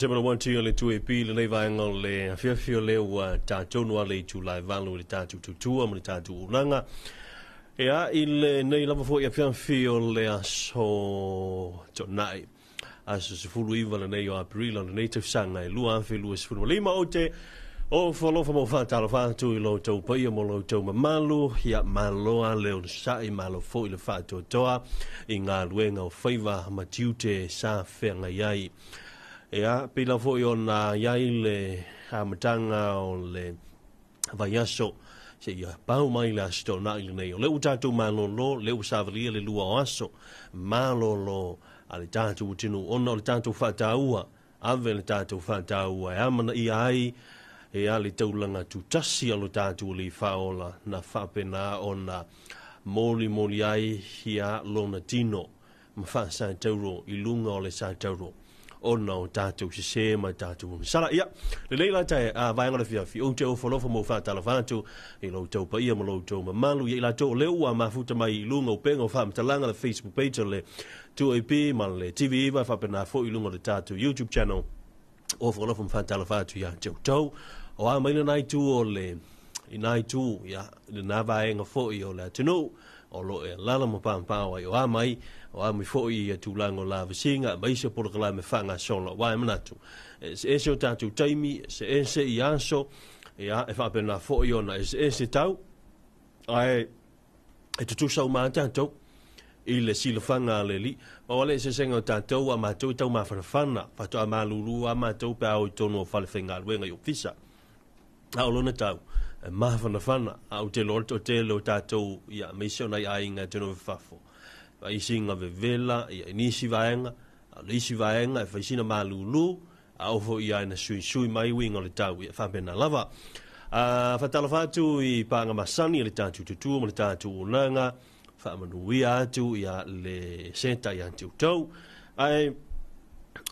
Temana 1 2 le 2 EP le vai ngol le fio le wa ta tonu le July valu le ta tu mo ta tu langa ia il nei lava fo ia fio le aso tonai aso se fulu iva le nei o april le native sanga lu an fe lu se fulu lima o te o folo fa mo fa ta fa tu lo to pa ia mo lo to malu ia malo a le sa I malo fo le fa to toa inga luenga o faiva ma tiute sa fe ngai ia pila fo yo na yai le hamatanga o le vaiaso se ia pau mai la sto na ile nei le utatu malolo le usavali le lua aso malolo ale tatu tinu ono le tatu fataua ave le tatu fataua amana ai e ale taulanga tu tasi alo tatu li faola na fapena ona moli ai hia lona tino mfa sa tauro ilunga o le sa tauro o no tatu se ma tatu sala ia le leila tai a vai ngala fi o te o folo mo fa tala fatu I lo to pa ia mo lo to ma malu ia la to le ua ma futa mai lunga o pengo fa mtalanga le Facebook page le 2AP ma le TV va fa pena fo ilunga le tatu YouTube channel o folo fa tala fatu ia to o a mai na tu o le inai tu ia le na vai nga fo I o la tino o lo e lala mo pa o a mai o a mi fo I tu lango la visinga mai se por kala me fanga solo wa manatu e so tatu taimi se iaso ia e fa pena fo I ona se tau ai e tu sa ma tanto I le silofanga le li o le se senga tanto a ma tu tau ma fana fa to ma lulu a ma tu pa o tono fa le finga wenga yo fisa a o lona tau ma fana au te lorto te lo tatou ia mission ai ainga teno fafo vai singa vela ia inisi vaenga lisi vaenga fa sina malulu au fo ia na sui mai winga le tau ia fa bena lava fa talafatu I panga masani le tatu tutu le tatu langa fa manuia tu ia le senta ia tu ai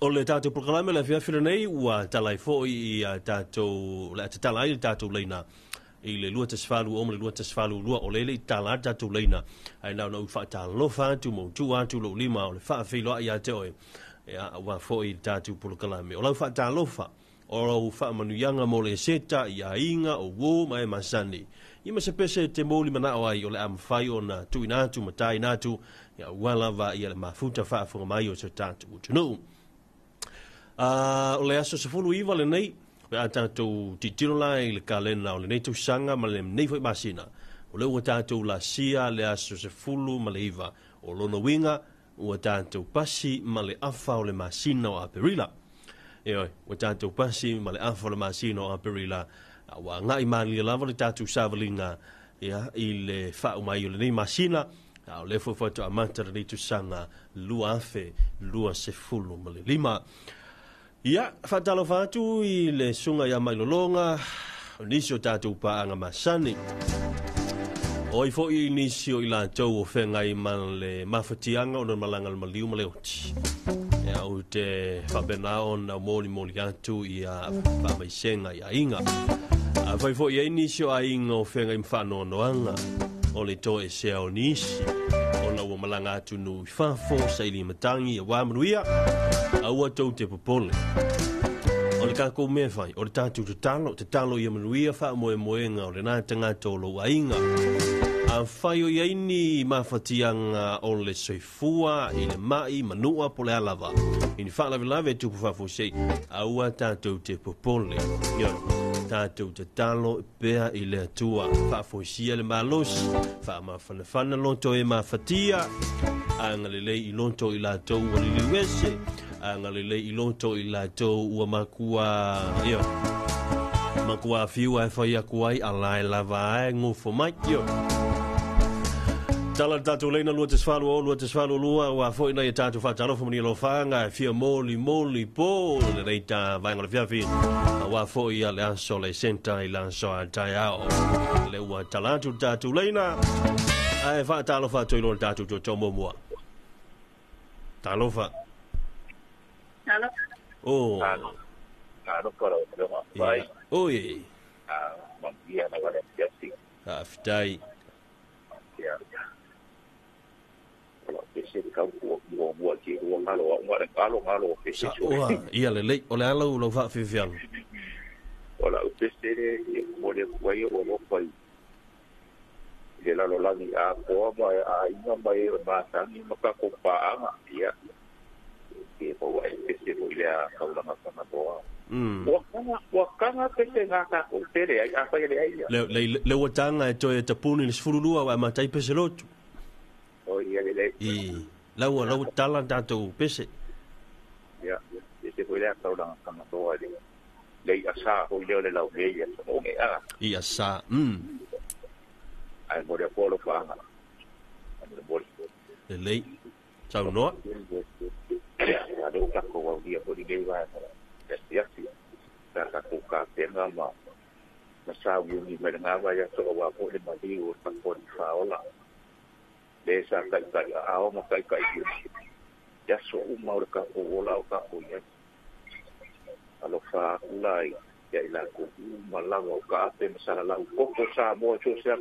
o le tatu proclame la fia nei wa talai fo ia tatu la talai tatu leina I le lua tasfalu o le lua tasfalu lua o le tala tatu leina ai na no fa ta lo fa tu mo tu atu lo lima o le fa fe lo ia te o ia wa fo I tatu proclame o lo fa ta lo fa o lo fa manu yanga mo le seta ia inga o wo mai masani I ma se pese te moli mana o ai o le am fai ona tu inatu matai natu ia wala va ia le mafuta fa fo mai o se tatu no o le aso se fulu iva le nei pe atatou titino lai le kalena o le nei tausanga ma le nei foi masina o le ua tatou la sia le aso se fulu ma le iva o lona winga ua tatou pasi ma le afa o le masina o aperila ua tatou pasi ma le afa o le masina o aperila ua ngai mali lava le tatou savalinga ia I le fa'u mai o le nei masina o le fofoto amata le nei tausanga lua afe lua se fulu ma le lima ia fatalo fatu I le sunga ia mai lolonga nisi o tatou paanga masani o I fo I nisi o I la tau o whenga I man le mawhatianga o na malanga le maliu maleoti ia o te whabenao na moli atu I a whamaisenga I a inga a whai fo I nisi o a inga o whenga I mwhano noanga o le to e sea o nisi o na ua malanga atu nu I whafo sa ili matangi a wamanuia a ua tau te popole o le kako mea fai o le tatu te talo ia manuia wha moenga o le nā tangata o lo ainga a whai o iaini mawhatianga o le soifua I le mai manua po le alava I ni wha lawe tupu whafo sei a ua tatu te popole tatu te talo pea I le atua whafo sia le malos wha mawhanawhana lonto e mawhatia anga le lei I lonto I la tau o le liwese anga le I loto I la tau ua makua fiu ai whai akuai alai lava ai ngofo mai tala tatu leina lua tesfalu lua wa fo ina tatu fa talo fo ni lo fanga fia moli po le reita vai ngala fiafi wa fo ia le aso le senta I lanso a taiao le ua talatu tatu leina ai fa talo fa to tatu to tomo mua talo fa Hello. Oh. Ano para o vai. Oi. Bom dia na hora de assim. Aftai. Ya. Kalau di se ka mo ki o ngalo pese oa ia le o le ala lo fa fifiang ola pese le mo le kwai o mo kwai le la lo la ni a ko ma a ina mai ma ta ni ma ka ko pa anga ia ke po wa pese mo le a ka la ma ka to wakanga pese nga ka ko tere ai a fa ile ai le watanga to e tapuni le sfululua wa ma tai pese lotu o ia le lau tala tatou pese ia pese ko ile ka la ma to ai le asa o le lau le ia o me a ia sa ai mo le polo fa nga le lei sau no ya do ka ko wa dia ko di va ya ka ko ka tenga ma sa wi ni me nga va ya so wa ko le mali o pa ko fa ola le sa ka a o mo ka ya so u ma ka ko ola o ka ko ya alo fa lai ya ila ko ma la o ka te sa la ko ko sa mo cho sa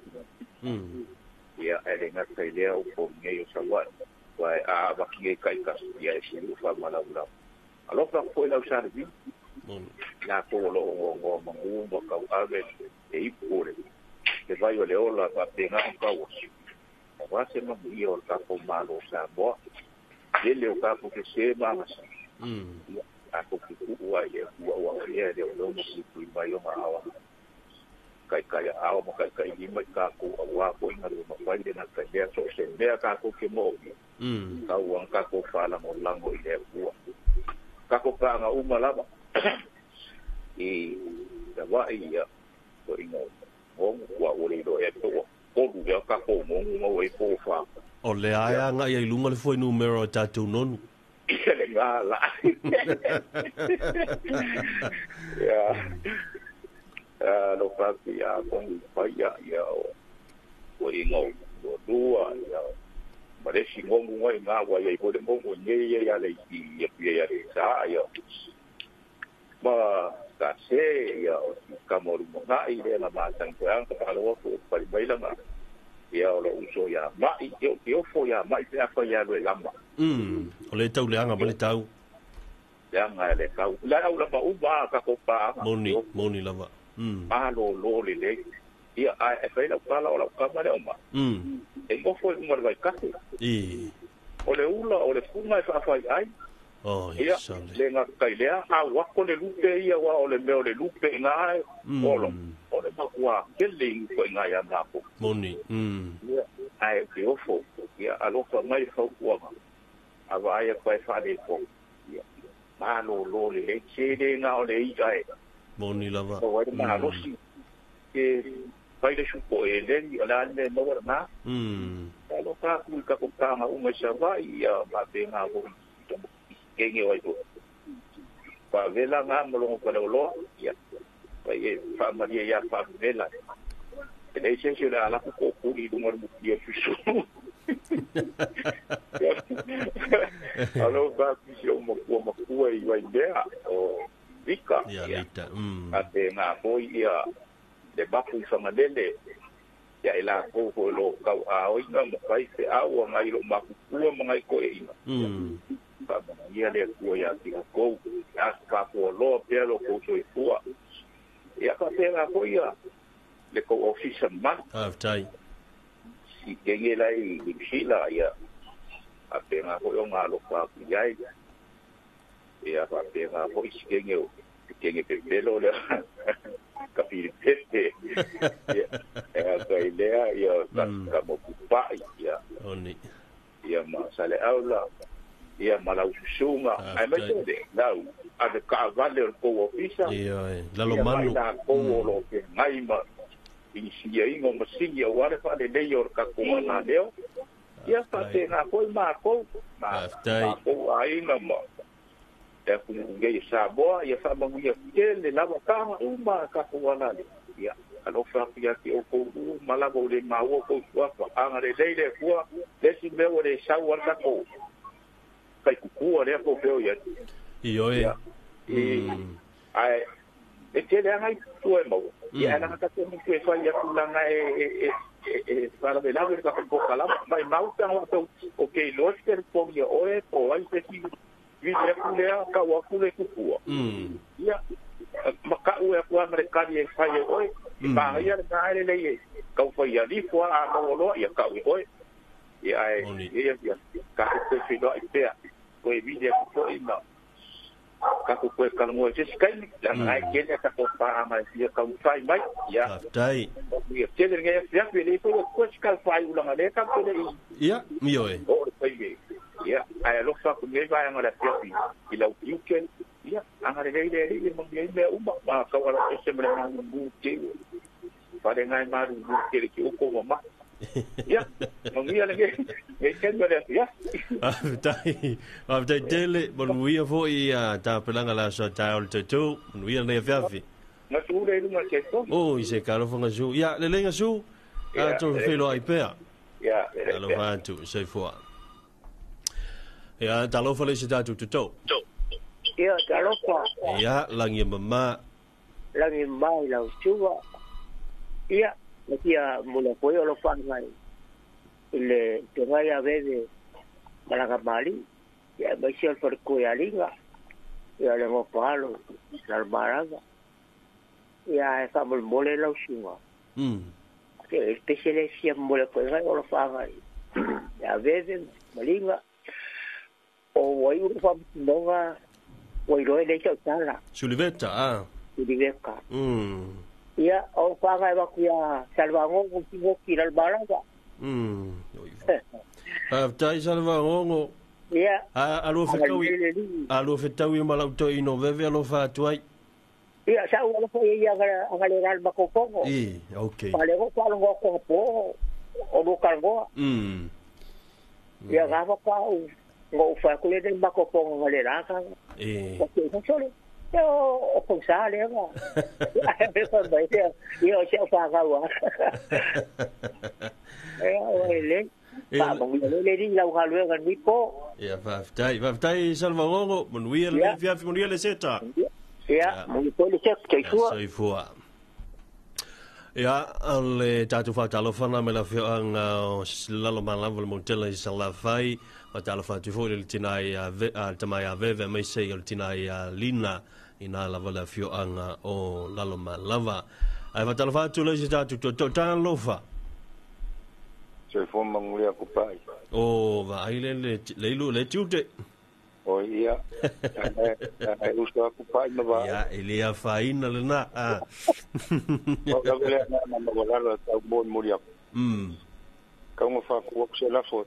ya ele nga ka le o ko nge yo sa wa a va ki ka ya si u fa ma la alo fa ko la sa ri la ko lo ngo mo ka ave e ipure ke vai o le ola pa tenga ka o wa se no io ka ko malo sa bo ele o ka ko ke se ma a ko ki wa ye de o mo si ku vai o ma awa kai awa mo kai ni mai ka ko wa ko ina lo ma vai de na ka de so se de ka ko ke mo ka wa ka ko fa la mo lango ile wa ka ko ka nga uma lava da wa ia ko ino wa o le do e to ko du ya ka ko mo e ko fa o le aya nga ia lunga le foi numero tatu nonu le ngala ya lo fa ya ko fa ya o ino do dua ya ma le si ngongu ngai nga wa ia ko le ngongu nye ya le ya le sa ya ma ka se ya ka mo mo nga i le la ma tan ko an ka lo ko pa i baila ma ya lo uso ya ma i yo fo ya ma i fa ya lo la ma o le tau le anga ma le tau ya nga le ka la la ba u ba ka ko pa moni lava ma lo le ia ai fa la ka la ka ma le ma e mo fo mo vai ka o le ula o le funga fa fa ai oh ia le nga kai le a wa ko le lupe ia wa o le me o le lupe nga o le makua ke le ko nga ya na ko moni ia ai ke ofo ia a lo fa mai fa ko a va ia ko fa de ko ia ma lo le che de nga o le i ai moni lava o wa ma lo si ke pai le su ko e le la le no wa na lo ka ku ka ko ka ma u me sa va ia ma te nga ko kenge oi ko pa vela nga mo lo ko lo ya pa ye fa maria ya fa vela e dei se la la ko di do mo di fisu alo ba si mo i vai dea o vika ya lita ate nga ko ia de ba fu fa madele ya ila ko lo ka a o nga mo kai se a o nga i lo ma ku mo nga ko e ina ia le ko ya ti ko ya ka ko lo pero ko so fu ya ka tenga ko ya le ko office man tai si kenge lai sila ya a tenga ko nga lo pa ya ya ka tenga ko si kenge pelo le ka pi tete ya ka idea ya ka mo pa ya oni ya ma sale aula ia malau sunga ai mai de lau a de ka vale ko ofisa ia la lo manu ko lo ke ngai ma i si ai ngo masingi o wale fa de yor ka ko na leo ia fa te na ko ma ko ko ai na ma e ku nge sa bo ia fa bangu ia ke le lava ka uma ka ko na ia alo fa ia ki o ko mala bo le ma wo ko fa anga le le ko le si me o le sa wa ka ko kai ku le ko feo ya io ai e te le ngai tu e mo ia na ka te mo ke fa ya ku la ngai para de lado ka ko kala mai mau tang wa to okay lo ter po ye oe po ai se ki vi le kulea ka wa kule ku ya maka u e kwa amerikani e fai oe ba ia na ile le ka fai ya li kwa a mo lo ya ka oe ya ya ka ko se do ipea ko e vi le ko ina ka ko ka mo se skai dan ai ke ne ka ko pa ma si ka fai mai ya dai ya tele nge ya pe ko ko ska fai ulang ale ka ko le ya mi oe o fai ya ai lo fa ko nge ba ngara pi ila weekend ya angare le mo nge me uma ma ka wala se me na ngu te pare ngai ma ngu te ki ko ma ya mo ngi ale nge ken ba ya dai dele bon wi fo ia ta pelanga la so ta ol tu wi le fiafi na tu le no ke to oh ise karo fo ngasu ya le lenga su a to fe lo ai pea ya alo va tu se fo ya ta lo fa le se ta tu ya ta lo fa ya langi mama langi mai la chuwa ya ya mo lo puedo lo fa ngai le te vai a ver malaga mali ya vai ser por coyalinga ya le mo palo la baraga ya esa mole la ushima que especialmente si mole pues ngai lo fa ngai ya veces malinga o voy a fa nonga voy lo le chotala suliveta suliveka ya o fa ngai va kuya salvango con tigo kira baraga tai salva ngongo ya alo fetawi malau to ino veve alo fa tuai ya sa ulo fo ya agale ral bakopongo okay pale go palo go ko o do kalgo ya ga ba pa go fa ko le den bakopongo ngale raka okay so solo yo o pensare go eso vai ser yo se fa ga wa le pa mo le di la ga luego ni po ya va tai salva ngongo mon wi le fiafi mon wi le seta ya mo ko le check che sua ya al tatu fa talo fana me la fianga lalo malavo le montella sa la fai ma talo fa tu fo le tinai a tamai a veve me sei le tinai a lina ina la vala fianga o lalo malava ai va talo fa tu le tatu to talo fa se fo mangulia ku pai o va ai le lu le tute o ia ai uso ku pai ma va ya ele a faina le na o ga le na ma wala la ta bon muria ka mo fa ku se la fo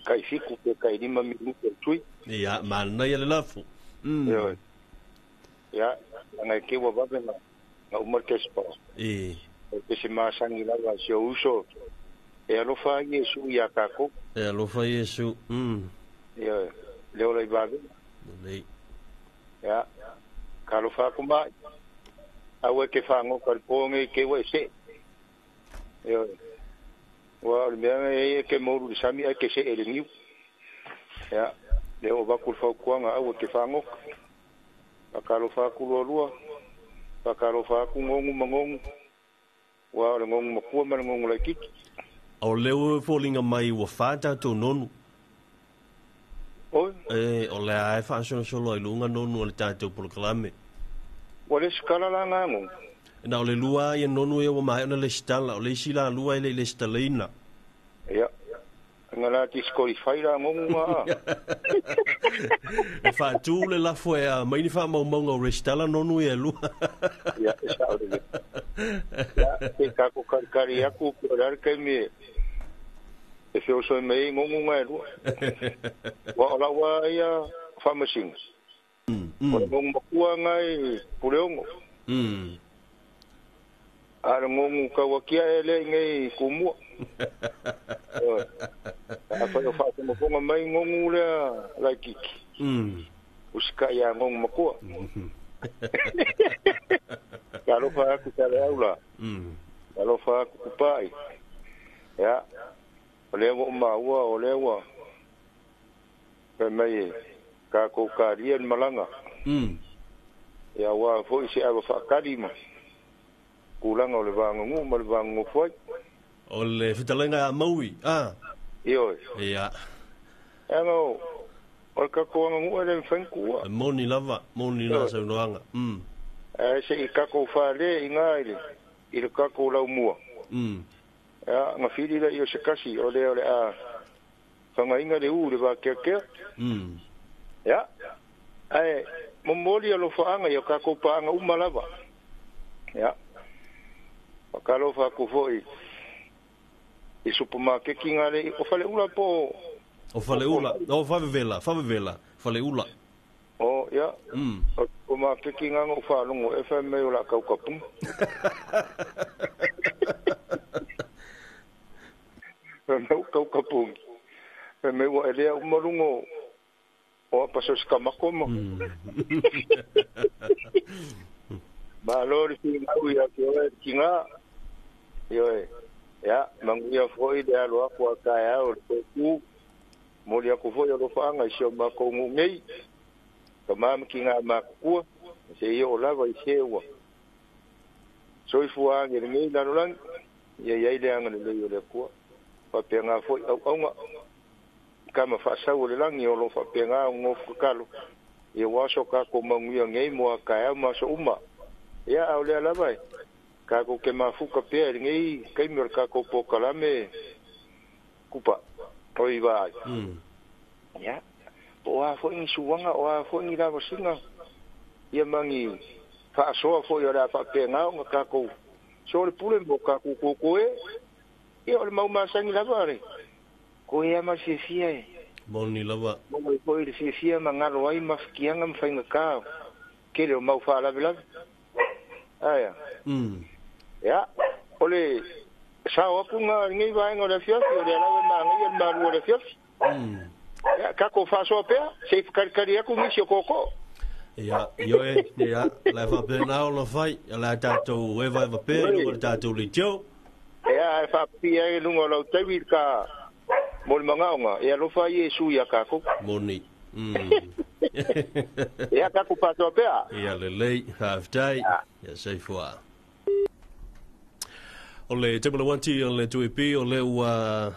kai fiku ke kai ni ma mi ku tui ya man na ya le lafu ya ngai ke wa ba na na umar ke spa ke se ma sangi la va se uso e alo fa Yesu ya kako e alo fa Yesu ya leo lai babe nei ya kalo fa kuma awe ke fa ngo kal ponge ke we se ya wa me ke moru sami ke se ele ni ya leo ba ku fa ku nga awe ke fa ngo kalo fa ku lo kalo fa ku ngongu mangongu wa ngongu maku ma ngongu la kiki o leo falling mai wa fata to nonu o o le ai fa solo i lunga nonu le tato programe o le skala la ngangu na o le lua ia nonu e wa mai na le stala o le sila lua i le stalina ya ngala ti skori faira ngongu ma e fa tu le la fo e mai ni fa mo o restala nonu e lua ya sa o le ya ke ka ko kari aku ko dar ke me e se o so me ngongu ngai lu wa la wa ya pharmacy ngongu makua ngai puleongo ar ngongu ka wa kia ele ngai kumu fa mo ponga mai ngongu le la kiki uska ya ngongu makua kalau fa aku tele aula kalau fa aku pai ya ole mo ma wa ole wa pe mai ka ko karien malanga ya wa fo isi aba fa kadima kulang ole bangu mal bangu foi O le fitalenga maui. Io. Ia. Ano, o ka ko ngu le fankua. Moni lava, moni na sa noanga. Se I ka ko fa le ingai I ka ko la mua. Ya, nga fili la io se kasi o le a. Fanga inga le u le ba ke. Ya. Ai, momoli lo fa anga yo ka ko pa anga umalava. Ya. Pakalo fa ko foi. I supermarket kinga le o fale ula po. O fale ula, o favela, fale ula. Oh, ya. O supermarket kinga ngo fa longo FM ula ka kapung. Não kau kapung. Me wa ele o marungo. O paso skamako mo. Balor kinga ya kinga. Yo ya manguia foi de alo ko kaya o ku molia ko foi o fanga sio ma ko ngei tamam kinga ma ku se yo la vai sewa so fu anga ngei la lang ye ye le anga le yo le ku pa penga foi au kama fa sa o le lang yo lo fa penga ngo kalo ye wa so ka ko manguia ngei mo kaya ma so uma ya au le la vai ka ko ke mafuka pe ngai kai mer ka ko pokalame kupa oi vai ya o a fo in suanga o a fo ni la singa ye mangi fa so fo yo la fa pe nga ka ko so le pule mo ka ko ko e o mau ma sangi la bare ko ya ma se fie boni lava mo ko ile se fie mangalo ai mafkianga mfainga ka ke le mau fa la vela aya ya ole sao punga ngai vai ngora fios o le la ma ngai ma ru le fios ya ka ko fa so pe se karkaria ku mi koko ya yo ya la va pe na o lo fai la tato e va pe o tato li jo ya fa pi e lungo lo te vi ka mo manga nga ya lo fa yesu ya ka ko moni ya ka ku pa so pe ya le lei half day ya sei foi o le te wanti o le tuipi o le ua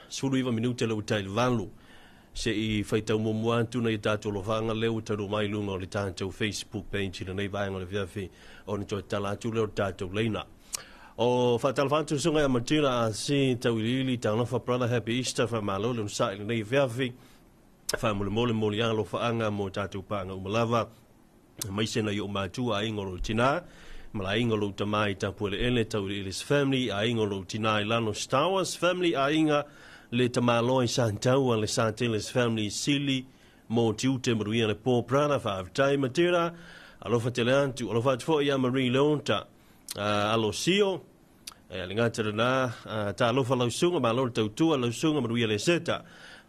sulu iwa minute le utai valu se I faitau momuan tuna I tātou lo whanga le utaru mai lunga o le tātou Facebook page na nei vaenga le whiawhi o ni toi talatu le o tātou leina o whatalawhantu sunga a matira a si tau ilili tānafa brother happy Easter wha malo le unsai le nei whiawhi wha mole mole alo whaanga mo tātou pānga umalava mai sena I o mātua a ingoro tina Mala inga lo tamai tapu le ele tau le Ellis family, a inga lo tinai lano Star Wars family, a inga le tamaloi santau le Santelis family sili, mo tiute maruia le Paul Prana, five time matera, alofa teleantu, alofa tfo ia Marie Leonta, alo sio, lingata na, ta alofa lau sunga, ma alo tau tua lau sunga maruia le seta,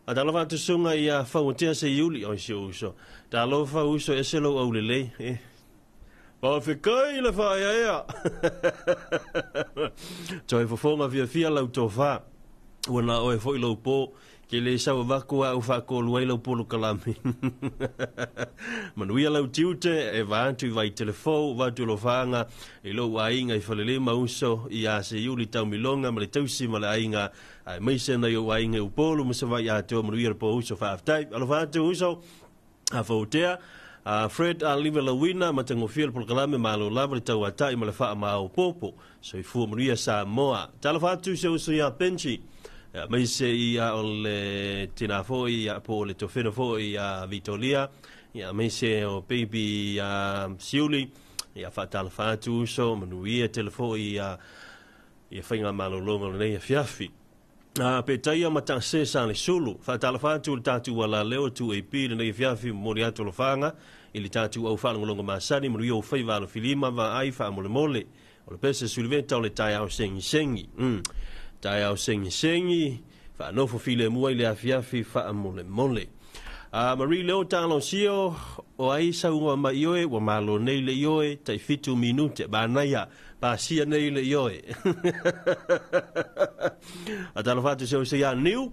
a ta alofa tu sunga ia fauatea se iuli, o si uso, ta alofa uso eselo au lele, Pa whikai le whae ea. Toi whafonga fia lau tō wha. Wana oe fo I lau pō. Ke le sawa wakua au whako luai lau polo kalami. Manuia lau tiute e vaantu vai telefou. Vatu lo whaanga. I lau ainga I whalele mauso. I a se iuli tau milonga. Ma le tausi ma le ainga. Ai meisena I o ainga upolo. Masa vai a tō manuia po uso whaaftai. Alo whaatu uso. A whautea. Fred Liva Lawina matango fiel por kalame malo lava tau atai ma le faa mau popo so I fu Maria Samoa talafatu se uso ya penchi mai se ia o le tina foi ia po le tofeno foi ia Vitolia ia mai se o baby Siuli ia fa talafatu so manuia telefo ia whainga malo longa le nei fiafi pe taia mata se sa le sulu fa talafatu tatu wala leo tu e pile nei fiafi moriato lo fanga ili tatu au fa longa masani mo yo fa va lo filima va ai fa mole mole o le pese sulventa o le tai au sengi tai au sengi fa no fo file mo ile afiafi fa mole mole Marie Leo talo sio o ai sa ua ma ioe wa malo nei le ioe tai fitu minute ba naia ba sia nei le ioe atalo fatu se ya new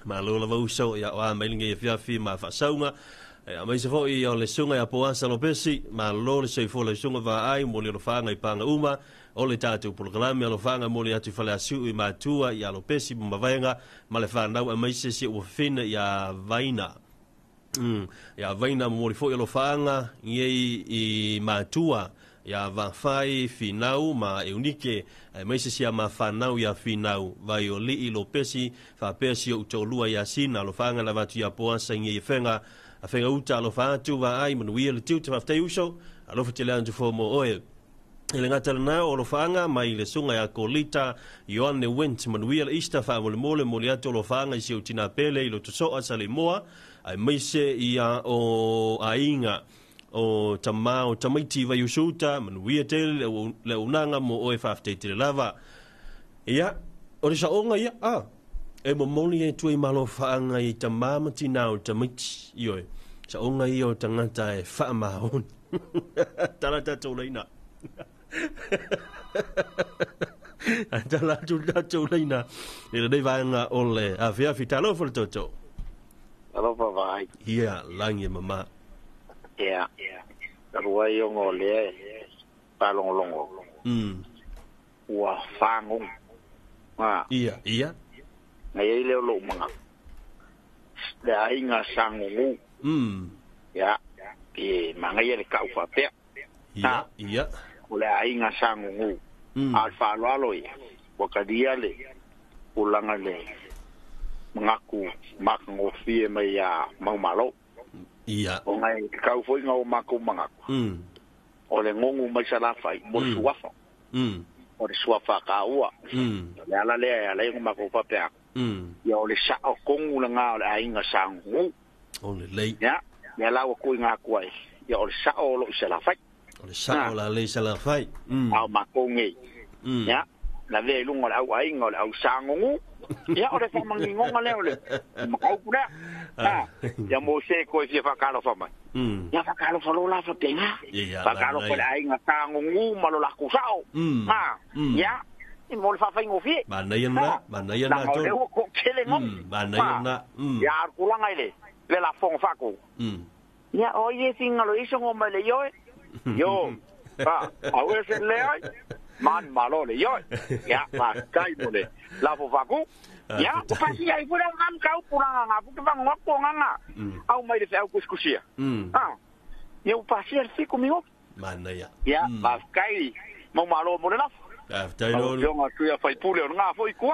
malo la vau so ya o mailinga ia fiafi ma fa saunga mai se fo I o le sunga ya poa sa lo pesi ma lo le se fo le sunga va ai mo le fanga I panga uma o le tatu programa lo fanga mo le atu fale asu I matua ya lo pesi ma vaenga ma le fanga mai se o fina ya vaina ya vaina mo le fo lo fanga ye I matua ya va fai finau ma unike mai se ma fanau ya finau vai o li lo pesi fa pesi o tolua ya sina lo fanga la vatu ya poa sa ngi fenga a fenga uta lo fa tu va ai mo wi le tu te fa uso a lo fitele antu fo mo oe ele ngata na o lo fanga mai le sunga ya kolita Ioane went mo wi le ista fa mo le ato lo fanga I se utina pele lo to so asale moa ai mai se ia o ainga o tamao tamaiti vai usuta man wia tele le unanga mo o fafte te lava ia o le saonga ia e mo moni e tui malo faanga I tamama tinao tamaiti io saonga io tangata e faama on tala tato leina tala tato leina e le vanga ole a fia fitalo for toto alo pa vai ia langi mama yeah rua yo ngole palong longo wa fangung ia ngai le lo manga da inga sangu ya e manga ye ka ufa pe ia ula inga sangu alfa lalo ya wakadia le ulanga le ngaku makngo fie mai ya mamalo ia o ngai kau foi ngau mako mangako o le ngongu mai sala fai mo suafa o le suafa ka ua le ala le ala ngu mako papea ya o le sa o kongu la nga o le ainga sangu o le lei ya la o ku nga ku ai ya o le sa o lo sala fai o le sa o la le sala fai au mako ngi ya la ve lungo la au ainga o le au sangu ya o le fa mangingonga le o le makau kura ya mo se ko se fa kalo fa mai ya fa kalo fa lo la fa tenga fa kalo fa ai nga tangu ngu malo la ku sao ya i mo fa fa ngofi ba na yana to ko kele no ba na yana ya ku la ngai le la fong fa ko ya o ye singa lo iso ngo mai le yo a we se le ai man malo le yo ya pa kai mo le la fo fa ko ya ko pasi ai pura ngam kau pura nga pu bang ngoko nga au mai de au kuskusia eu pasi al fico meu mana ya ba kai mo malo mo na tai no yo nga tu ya fai pule nga foi ku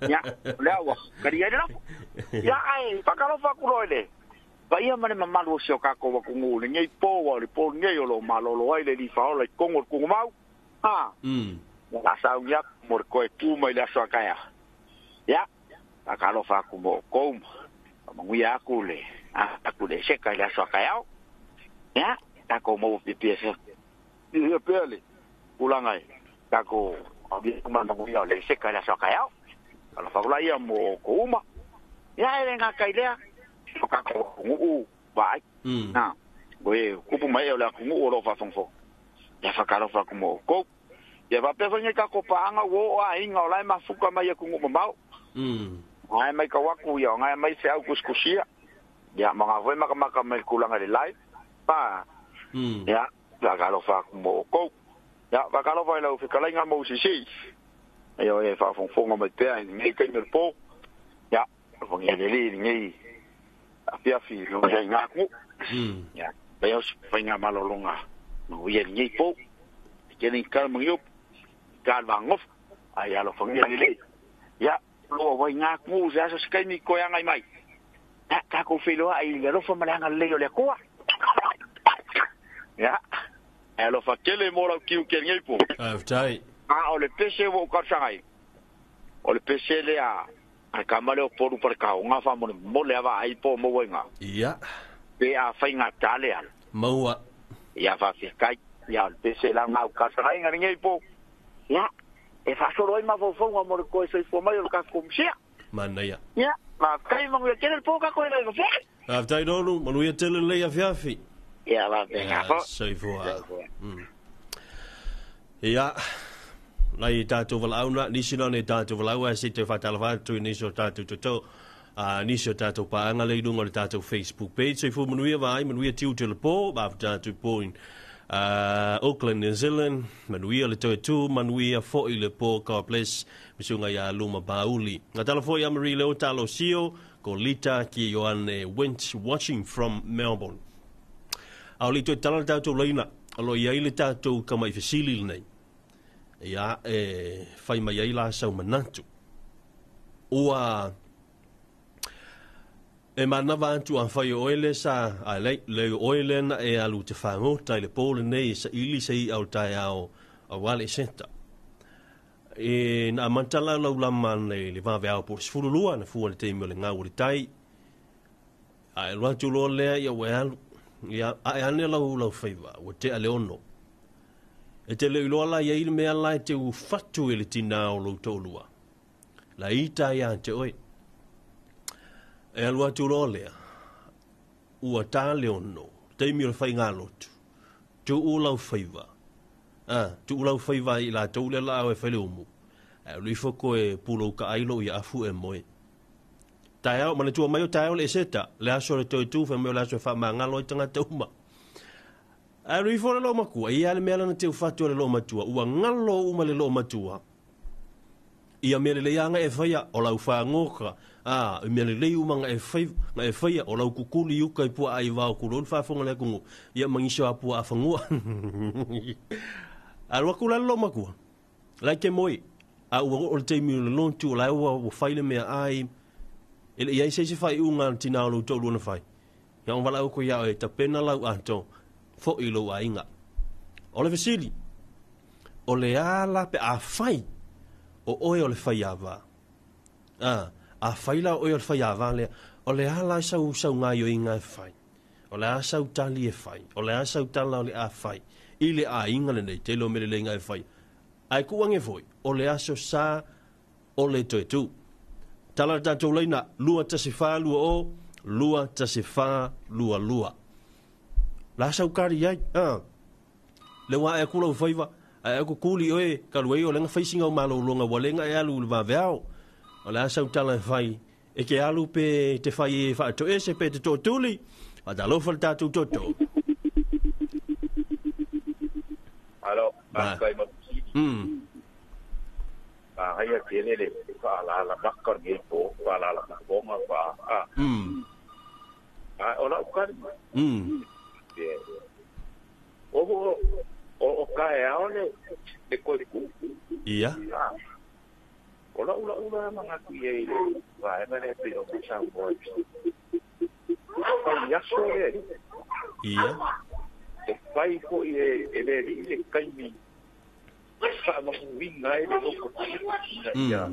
ya lewa kari ya na ya ai pa kalo fa ku loile ba ia mane mamalo sio ka ko ku ngule ngai po wa ri po ngai lo malo lo ai le di fa o le kongo ku mau la sa ya mor ko tu mai la so kaya ya akalo fa ku mo kom mangu ya ku le se ka ya so kaya ya ta ko mo pipiesa ye pele ulangai ta ko abi mangu ya le se ka ya so kaya ala fa la ya mo ko uma ya ele nga kai le ka ko ngu ba na we ku pu mai la ku ngu lo fa fo ya fa kalo fa ku mo ko ya va pe fanya ka ko paanga wo a inga ola mafuka mai ku ngu mau ai mai ka waku ya ngai mai se au kuskusia ya manga voi maka mai kulanga le live pa ya la ka lo fa mo ko ya va ka lo vai lo fi kala inga mo si yo e fa fon mai pe ngai kai mer po ya fon ya le ngai a pia fi lo ya nga ku ya pe yo fa nga malolonga no ye ngai po ke ni kal mangyo kal bangof ai ya lo fon ya le ya lo vai nga ku sa sa skai ni ko yang ai mai ka ko filo ai le lo fa malanga le yo le ko ya lo fa kele mo la ki ke ngai po tai o le pese wo ka sangai o le pese le a kamale o poru par ka nga fa mo le va ai po mo wenga ya pe a fa nga tale al mo ya fa fi kai ya le pese la nga ka sangai ngai po ya e fa solo ma fo mo ko so fo mai o ka kumsia mana ya ma kai mo ya kele po ka ko le fe tai no mo lu ya tele le ya fiafi ya la venga so fo ya lai tatu vala una ni sino ne tatu vala wa si te fatala va tu ni so tatu to ni se tatou paanga le lunga le tatou Facebook page se fu manuia vai manuia tiu te le po ba tatou point Auckland New Zealand manuia le tu manuia fo i le po ka place misunga ya luma bauli na tala fo ya Marie Leo talo sio ko lita ki Joanne went watching from Melbourne au li to tala tatou leina alo ia ile tatou kama i fesili nei ia fai mai ai la sau manatu ua mana vantu an fai oile sa a le oile na alu te whango tai le pole nei sa ili sei au tai au a wale senta na mantala lau laman le vawe au por sfurulua na fuwa le teimio le ngau le tai a e watu lo lea ia wealu ia a e ane lau whaiva wa te a leono e te le iloa la ia ili mea lai te u fatu e le tina o lau tolua la ita ia te oi e alua tu lolea ua tā leono teimi o le whai ngā lotu tu u lau whaiva tu u lau whaiva i la tau le lao e whale umu e lui whako e pulo ka ailo i afu e moe tai au mana tua mai o tai au le seta le aso le tau tu wha meo le aso e wha maa ngalo i tangata uma e lui whore lo makua i ale mea lana te ufatu le lo matua ua ngalo uma le lo matua ia mele le anga e whaia o lau whangoka mele le umanga e whaia o lau kukuli uka i pua ai wao kuro ni whafonga le kungu ia mangisho a pua a whangua alua kula lo makua lai ke moi a ua o le teimi o le lontu o lai ua o whaile mea ai ele iai seise whai unga tina o lau tau luana whai ia on wala uko iao e ta pena lau anto fo i lau a inga o le vesili o le ala pe a whai o oe o le whaiawa. A whaila o oe o le whaiawa lea, o le ala sau ngai o inga e whai. O le a sau tali e whai. O le a sau tala o le a whai. I le a inga le nei, te lo mele le inga e whai. Ai kuange foi, o le aso sa o le toe tu. Tala tatou leina, lua tasi wha lua o, lua tasi wha lua lua. La sau kari ai, le wa e kula u whaiva, ai ko kuli oe kaluei o lenga facing o malo longa walenga e alu le vaveao o la sa utala fai e ke alu pe te fai e fa to ese pe te totuli a da lo falta tu toto alo ba kai mo haya tiene le fa la bakkar ge po fa la bonga fa ona ukar o kae aole e kore ku ia ola manga ku ye va e mane pe o sa mo ya sore ia e pai ko e le kai mi sa mo winga e lo ko ia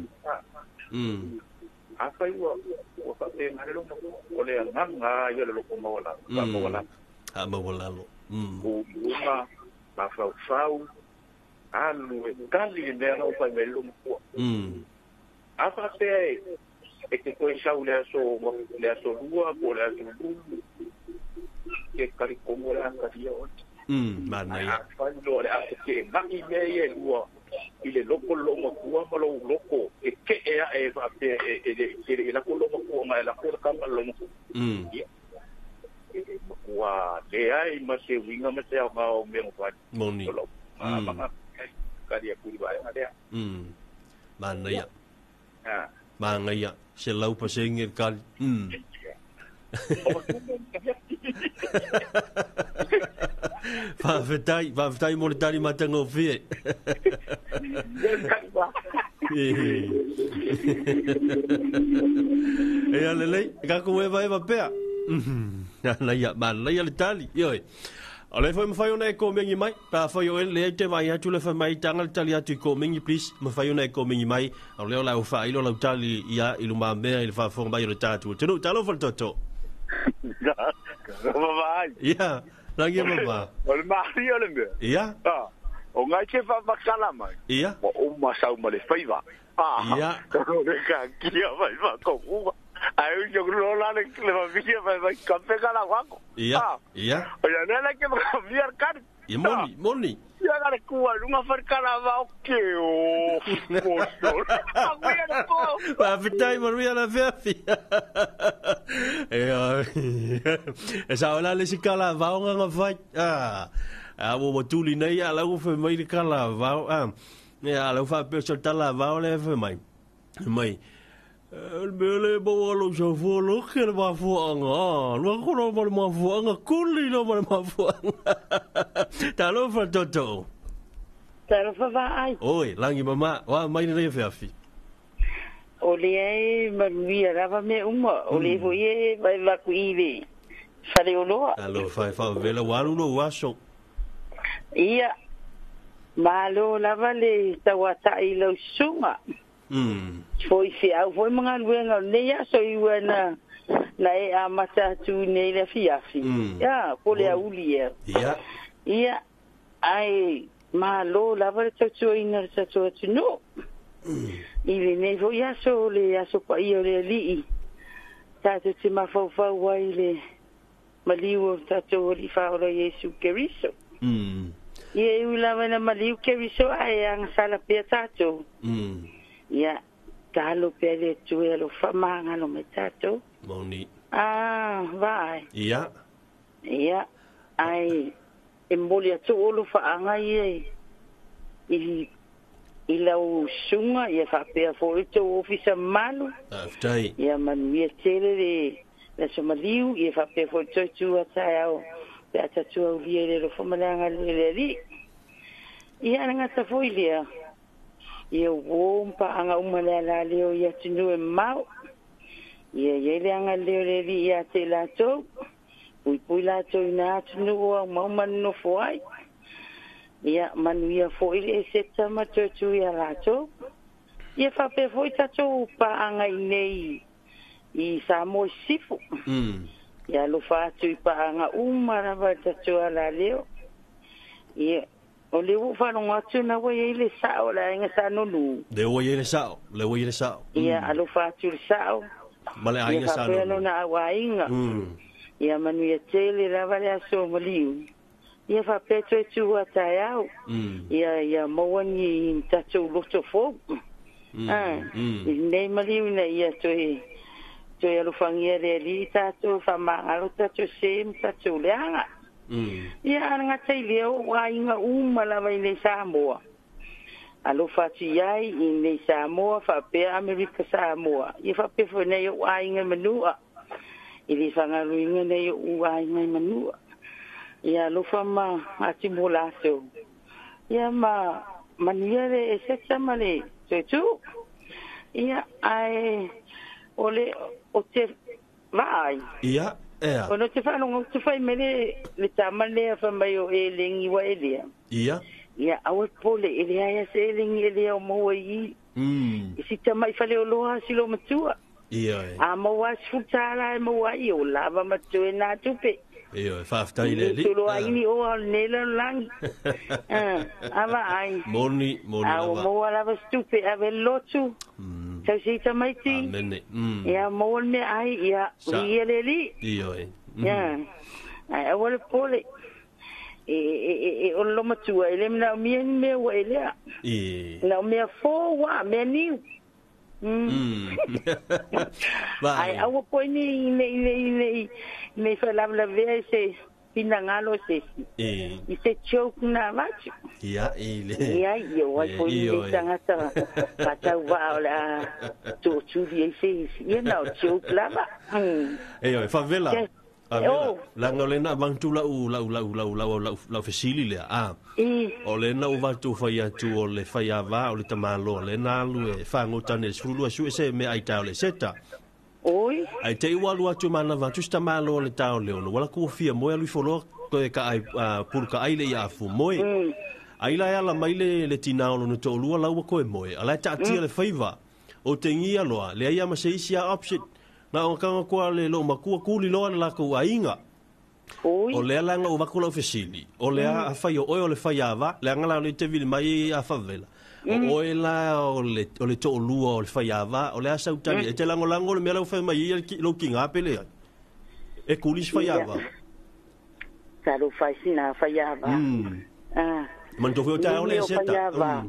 a pai o fa te ngare lo o le nganga yo lo ko mo la lo uma ma fau alu e kali ne no pa me lu ko apa te e ke ko sa ule so lua ko la so ke kali ko mo la ka dia o mana ya fa lo le a ke ma i me ye lua ile loko lo mo ko lo loko e ke e va te e la ko lo mo ko ma la ko ka lo mo wa le ai ma se winga ma se ma o me mo moni ma ka dia ku ba ma dia mana ya mana ya se lau pa se ngir kal va vetai mo le tali matango fie e ale le ka ko e vai va pea na ya man le tali yo ale foi me fai ona e ko mengi mai pa foi o le te vai atu le fa mai tanga tali atu ko mengi please me fai ona e ko mengi mai o le la o fa ilo la tali ia ilu ma me il fa fo mai le tatu tenu talo fa toto ia lagi mama o le mario le me ia o ngai ke fa makala mai ia o ma sau ma le faiva ia o le ka kia vai va ko ai yo creo la le va via vai campe kala wako ia o ya nela ke va viar kar e moni Ya gara kuwa lunga farkala va oke o. Pa fitai maruia na fefi. E sa ola le sikala va nga vai. Mo tuli nei ala u fe mai de kala va. Ya ala fa pe so tala va le fe mai. Mai. Bele bo lo so fo lo ke va fo anga. Lo ko no ma fo anga kuli no ma fo. Ta lo fa toto. Ta lo fa va ai. Oi, langi mama, wa mai ne fe afi. O le ai manuia rava me uma. O le vo ye vai va ku ive. Fare o loa. Alo fa vela walu lo waso. Ia. Malo lava le tawata i lo sunga. Foi foi mga luenga ne ya so iwa na e amata tu ne le fiafi. Ya, pole a ulie. Ia. Ai malo lava tso ina tso no. Ile ne vo ya so pa io le li. Tato te mafau wai le maliu tato li fa o Yesu Keriso. Ie ulava na maliu Keriso ai ang sala pe tato. Ia, talo pele tue lo famanga lo metato. Moni. Vai. Ia. Ia, ai embolia tu lo faanga ie. I lau sunga ia fa pe fo to ofisa malu. Aftai. Ia manuia tele le somaliu ia fa pe fo to tu atao. Pe atatu au vie lo famanga le ri. Ia nga ta foi lia. Ia wompa anga umale la leo ia tinu e mau. Ia le anga leo le ri ia te la to. Pui la to ina tinu o mau manu foi. Ia manuia foi le seta ma tu ia la to. Ia fa pe foi tato pa anga nei I sa mo sifu. Ia lo fa tu pa anga umara va tato ala leo. Ia o le u fa no atu na wa ile sa o la nga sa no lu. Le wa ile sa, le wa ile sa. Ia alo fa tu sa. Male ai sa no. Ia na wa inga. Ia manu ia tele la va le so moliu. Ia fa petro tu ata yao. Ia mo wani tato lo to fo. Nei maliu na ia to ia lo fangia le li tato fa mangalo tato sem tato leanga. Ia nga tai leo wa inga la vai le Samoa. Alo fati ai in le Samoa fa pe America Samoa. Ia fa pe fo nei wa inga manua. Ili fanga luinga nei wa inga manua. Ia lo fa ma atimulaso. Ia mania le seksa male tu. Ia ai ole o te vai. Ia. Ono te whanonga tu whai mele le tamale fa mai o e lengi wa elea. Ia. Ia awe pole ele aia se lengi elea o maua I. Isi tamai whale o loha silo matua. Ia. A maua sfutara e maua I o lava matue nā tupe. Ia, whaftai le li. Tulo aini o al nela langi. Ava ai. Moni lava. A o maua lava stupe ave lotu. Tau si tamai ti. Amene. Ia maua me ai ia riele li. Ia. Ia. Ai awale pole. O lo matua ele na mien me wa ele. Na me fo wa me ni. Ai awo po ne fa la ve se pinangalo se. I se choke na macho. Ia ile. Ia yo wa po ni tanga ta. Pata wa la to di se. Ia na choke lava. Ei, favela. Langa lena bang tu la fesili le o lena o vatu fai atu o le fai ava o le tamalo lena lu e fa ngotane sulu su se me ai tau le seta oi ai te walu atu mana vatu sta malo le tau le ono wala ku fia mo lu folo ko e ka ai pur ka ai le ya fu moi ai la ala mai le tina no to lu la ko e moi ala ta tia le faiva o te ngia loa le ia ma se isia option na o kanga kwa le lo makua kuli lo la ko ainga o le langa o makula ofisili o le a fai o le fai ava le ngala le te vil mai a favela o la o le to lua o le fai ava o le a sautani e te lango le mela o fai mai lo kinga pele e kulis fai ava Saro fai sina fai ava Man to fo ta ole seta.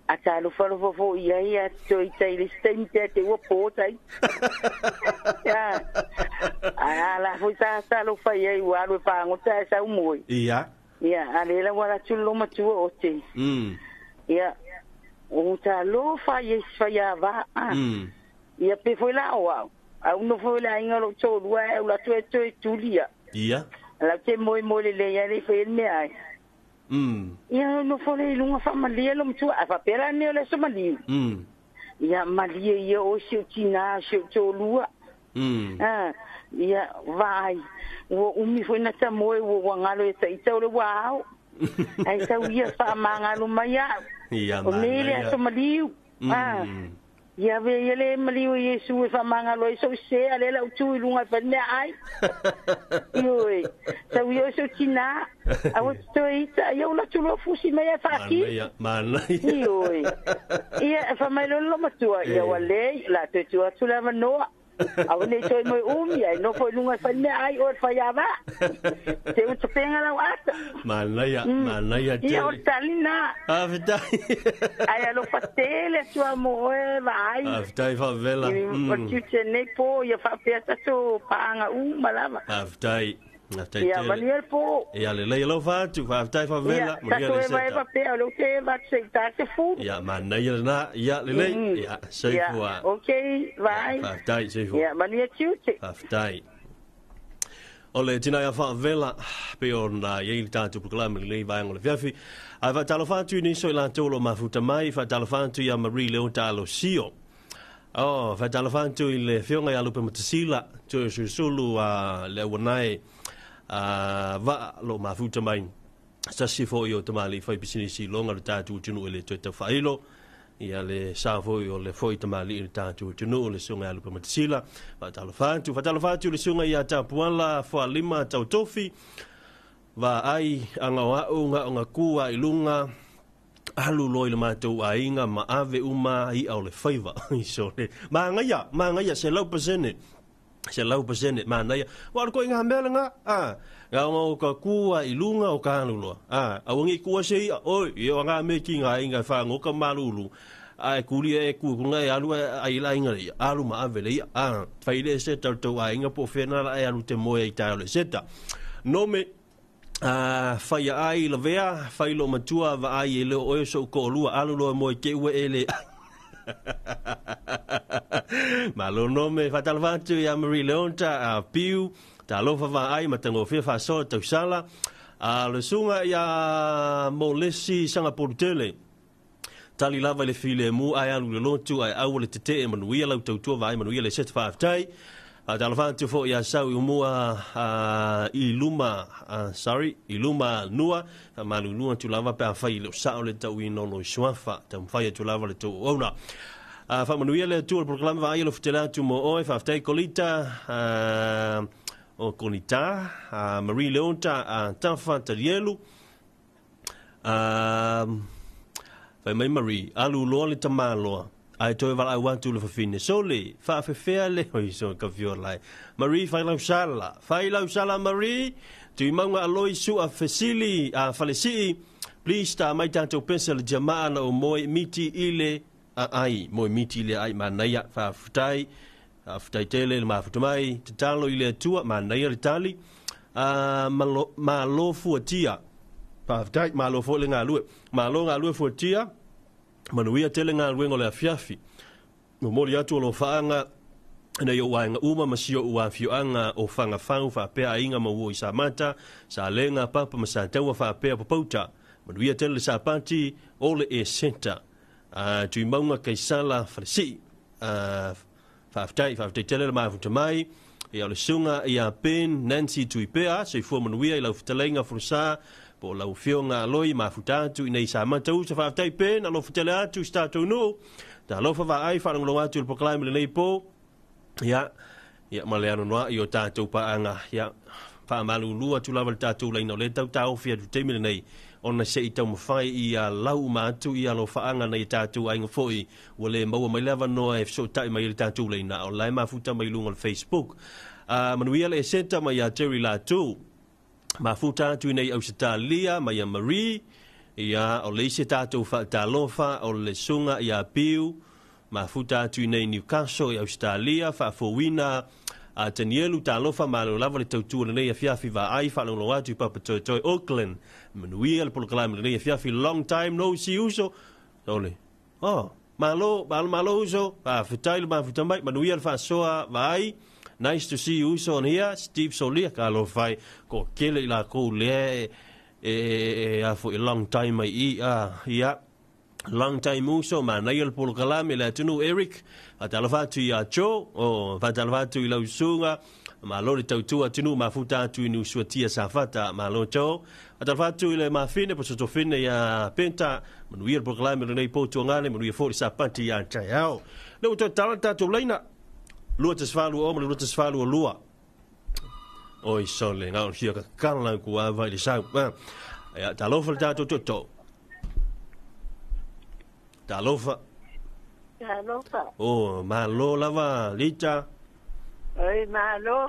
Ata lo fo ia toi tai le stente te wo po tai. Ya. Ala fo sa lo fa ia wa lo fa ngota sa umoi. Ia. Ia, ale la wala tulo matua o te. Ia. O ta lo fa ia va. Ia pe foi la o. Au no foi la inga lo to wa la to tulia. Ia. La te moi le ia le foi me ai. Ia no foi lunga fa malia lo mtua fa pera ne le so mali. Ia malia ia o si tina si to lua. Ia vai. O umi foi na ta moi o ngalo e sai tau le wao. Ai tau ia fa mangalo mai a. Ia o le so mali. Ia ve ele maliu Yesu e fa manga lo so se ale la tu lunga fa ne ai. Ioi. Sa yo so tina. A o toi ta yo la tu lo fusi me fa ki. Man. Ioi. Ia fa mai lo matua ia wale la tu la no. Au nei toi moi ai no foi lunga fa ne ai o fa ya va. Te o te penga la wata. Manaya te. Ia o talina. Aftai. Ai lo fatele sua moe vai. Aftai fa vela. O tu te ne po ia fa peta to panga malava. Aftai. Ia manier po. Ia le lo fa tu fa aftai fa vela. Ia to vai fa pe lo te va se ta te fu. Ia manaya na ia le. Ia sei fua. Okay, vai. Aftai sei fua. Ia manier tu te. Aftai. Ole tina ya fa vela pe ona ye tatu proclame le vai ngole fiafi ai va talo fa tu ni so la tolo mafuta mai fa talo fa tu ya Marie Leon talo sio fa talo fa tu le fionga ya lupe matsila tu sulu le wanai va lo mafuta mai sa si fo yo tamali fa bisini si longa tatu tunu ele to fa ilo ia le sa foi o le foi tamali i tatu tunu le sunga alu pamatsila va talafatu le sunga ia tapuala fo lima tau tofi va ai anga wa nga kua ilunga alu loi le matou ainga ma ave uma i au le faiva so le manga ya se lau pasene mana ya wa ko inga melenga ga mo ka kua ilunga o kanulo awangi kua sei oi yo nga me kinga inga fa ngo ka malulu ai kuli e ku ngai alu ai la inga alu ma avele faile se to inga po fena ai alu te moe i tale seta no me fai ai la vea fai lo matua va ai le o so ko lu alu lo mo ke we ele malo no me fatal vatu ya Marie Leon ta piu ta lo fa ai matango fa so to sala le sunga ya molesi sanga portele tali lava le file mu ai alu le lotu ai au le tete manuia lau tautua vai manuia le set 5 tai ta lava tu fo ya sau mua iluma nua malu nua tu lava pa fai le sao le tau ino no swafa tam fai tu lava le tu ona fa manuia le tu program vai le fitela tu mo oi fa tai kolita o konita Marie Leon ta tafa talielu fa mai Marie alu lo le tamalo ai toi val ai want to le fine so le fa fe le hoi so ka fio lai Marie fai lau sala Marie tu manga aloi su a fesili a falesi please ta mai tanto pensel jamaa na o moi miti ile ai moi miti ile ai manaya fa futai tele ma futai te talo ile tua manaya ritali malo fuatia pa futai malo fo le ngalu malo ngalu fuatia manuia tele ngalu ngole afiafi mo mori atu lo faanga na yo wanga uma masio ua fianga o fanga fau fa pe ainga mo wo isamata sa lenga papa masata wa fa pe popota manuia tele sa pati ole e center tu maunga kaisala falsi fa tele ma fu mai ia le sunga ia pen Nancy tuipea se fo manuia i lau fitalenga frusa po lau fionga loi ma futatu i nei sa matau sa fa tai pen alo fitele atu statu no ta lo fa ai fa nglo atu po klaim le nei po ya maleano noa i o tatu pa anga ya fa malu lua tu lava tatu le no le tau fia tu te mele nei ona se i tau mawhai i a lau ma atu i alo whaanga nei tatu ainga foi wale maua mai lava noa e so tai mai i tatu le na o lai mafuta mai lunga le Facebook manuia le senta mai a Terry la tu mafuta atu nei au Satalia mai a Marie ia o le ise tātou whaatalofa o le sunga ia piu ma futa atu nei Newcastle i Australia whaafowina a Tanielu talofa ma lo lava le tautua le nei a fiafi va ai whalongo atu papa toi Auckland manuia le polokalai le nei a fiafi long time no si uso ole malo uso fitai le mafutamai manuia le whaasoa va ai. Nice to see you on here, Steve Solia, Carlo Fai, ko kele la ko le for a long time long time uso ma na il pol kalame la tunu Eric atalafatu ya cho o vatalafatu ila usunga ma lo le tautua tunu mafuta tu inu suatia safata ma lo cho atalafatu ile mafine po soto fine ya penta manuia pol kalame le nei poto ngale manuia for sapati ya chao lo to talanta to leina lua te svalu o lua te svalu o lua oi sole ngau hia ka kala ku ava i sa ya talofa tato toto talofa oh malo lava lita oi malo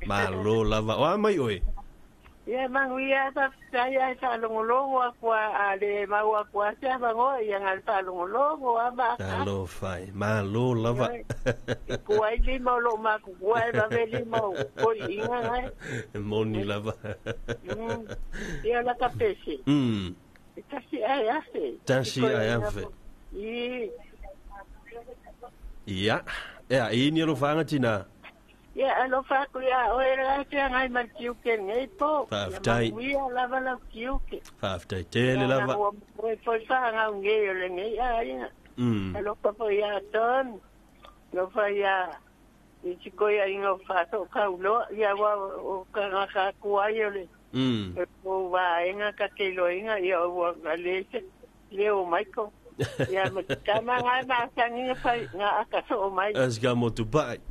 malo lava o mai oi ya manguia ta saya sa longolongo kwa ale maua kwa sa bango yang alta longolongo aba talo fai malo lava kwa ili mo lo ma kwa ba veli mo ko inga moni lava ya la kapesi tasi ayafe ya ini lo fanga tina ya alo fa ku ya o era te ngai man kiu ke ngai po faftai ya lava la kiu ke faftai tele lava o foi fa nga ngai le ngai ya alo pa po ya ton no fa ya ni chiko ya ingo fa to ka ulo ya wa o ka ka ku ayo le o va enga ka ke lo inga ya o le leo maiko ya me kama ngai ma sangi fa nga aka so mai asga mo tu bai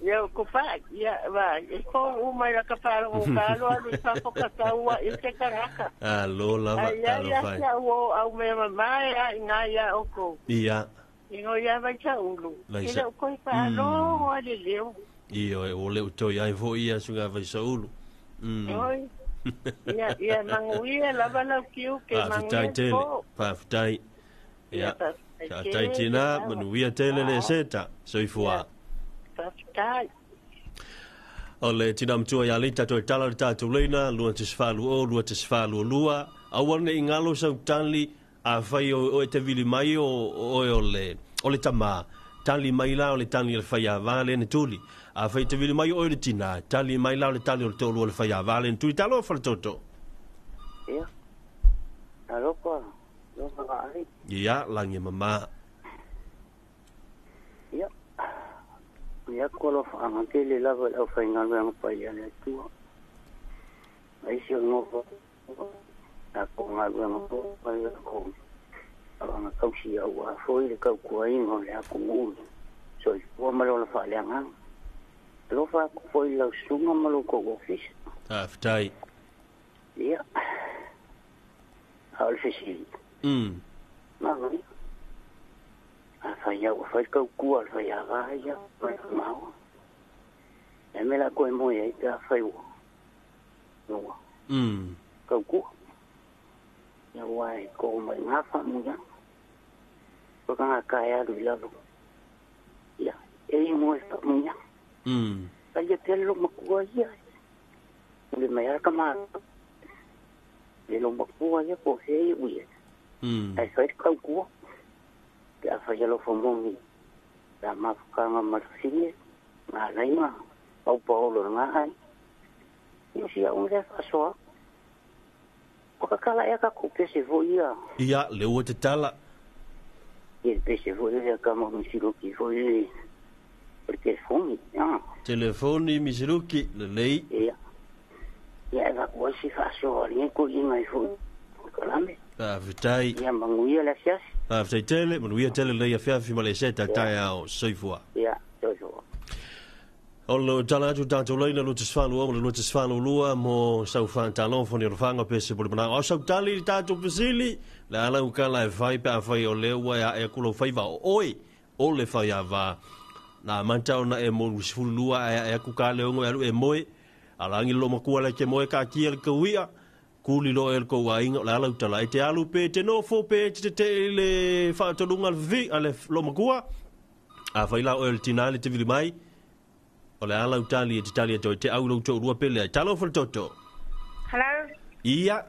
ya ko fa ya va ko u mai la ka fa o ka lo lu sa ko ka sa wa i se karaka alo lava alo fai ya wo au me mai ya nga ya o ko ia ingo ya va cha ulu ila ko fa lo o le leo io o le to ya vo ia sunga va sa ulu oi ya manguia la va la kiu ke manguia pa fitai ya taitina manuia tele le seta soifua faftai ole tina mtua ya lita to tala tatu leina lua te sfalu lua awane ingalo sa tali a fai o te vili mai o le tama tali mai la le tali le fai vale ne tuli a fai te vili mai o le tina tali mai la le tali o tolu le fai vale ne tuli talo fa toto ya alo ko ya langi mama ya ko fa ngantele la o fa ngal pa ya le tu ai si no ta ko ngal ko pa ya ko ana ko si ya wa foi le ko ko ai no le ko mu so ko ma lo fa le nga lo fa foi lo sunga ma lo ko office aftai ya al fisi Mami, fai o fai kau kua fai a gaia mai mau. E me la koe moi ai te fai o. No. Kau kua. Ya wai ko mai ngafa muya. Ko kanga kaya lu lalo. Ya, e mo sta muya. Ai te lo makua ia. Le mai ka ma. Le lo makua ia po he ui. Ai fai kau kua. Ka fai lo fomongi. Da ma ka ma marfie. Na laima. Au paulo nga ai. Ni sia un le faso. O ka kala e ka ku pese vo ia. Ia le o te tala. Ia pese vo ia ka mo misiruki vo ia. Porque fome. Telefoni misiruki le lei. Ia. Ia va ko si faso ni ko inga vo. Kalame. Vitai. Ia manguia la fias. Vitai tele, manuia tele le afia fi male seta tai ao soifua. Ia, soifua. Olo tala tu tanto leina lu tsfalu o lu tsfalu lua mo sau fan talon foni ro fanga pese por bana o sau tali tanto pesili la ala u kala vai pa vai o le wa e kulo vai va oi o le vai va na manta ona e mo lua e ku ka le ngo e moe ala ngi lo mo ku ala ke moe ka ki el kuia kuli lo el ko wa inga la la tala te alu pe te no fo pe te le fa to lunga vi ale lo makua a fa ila o el tinale te vili mai o le ala utali te au lo to rua pele talo fo toto. Hello. Ia.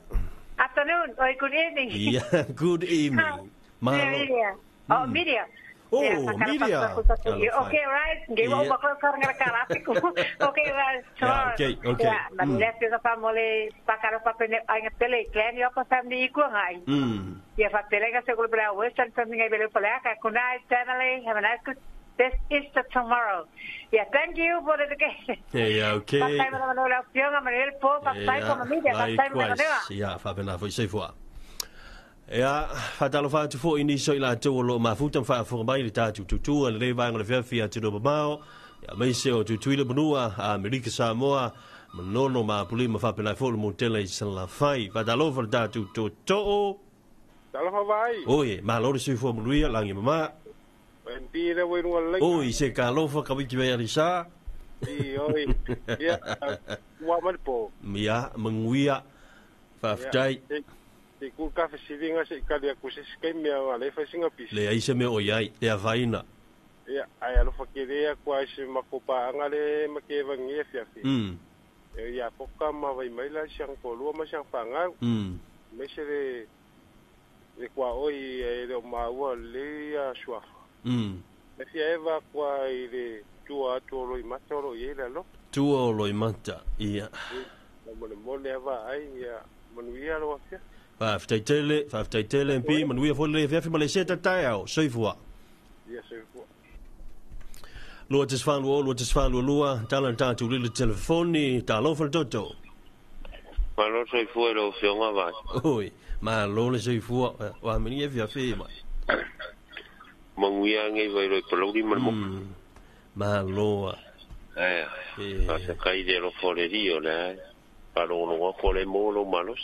Afternoon or good evening. Yeah, good evening. Media. Oh, media. Oh, media. Okay, right. Give over okay, right. Okay. Na let's go pa mole pakaro pa pene ay pele clan yo pa family ko ngai. Ya fa pele ka seguro bra western something I believe pala ka kunai family have a nice good this is the tomorrow. Yeah, thank you for the education. Yeah, okay. Patay mo naman ulit yung amaril po, patay ko media, patay mo naman nila. Yeah, fa pena foi sei foi. Ja, fatalo fa tu fo ini so ila to lo ma futan fa fo mai ta tu tu le vai ngol fe fia tu do bao. Ya mai se o tu tu le bunua a Amerika Samoa. Manono ma puli ma fa pena fo mo tele san la fai. Fatalo fa ta tu to to. Talo fa vai. Oi, ma lo se fo mo luia langi mama. Penti le voi ngol le. Oi, se ka lo fa ka wiki vai risa. Oi. Ya. Wa mal po. Mia menguia. Fa ftai. Te ku ka fesivinga se ka dia ku se skai mea ale fa singa pis. Le ai se me o iai te avaina. Ya, ai alo fa kere kwa se makopa ngale make vangi fia fi. Ya poka ma vai mai la siang ko lu ma siang panga. Me se le kwa oi le ma wa le ya shwa. Me fia eva kwa ile tua tolo i matoro ye la lo. Tua lo i mata. Ia. Mo le va ai ya manuia lo fia. Fa tele mpi manuia fo le fe male seta tao soifua. Ia soifua. Lo tes fan lua talanta tu le telefoni ta lo fa toto. Ma lo soifua lo fionga va. Oi, ma lo le soifua wa meni e via fe mai. Manguia ngai vai lo polori mo. Ma lo. Asa kai de lo folerio le. Para uno fo le molo malos.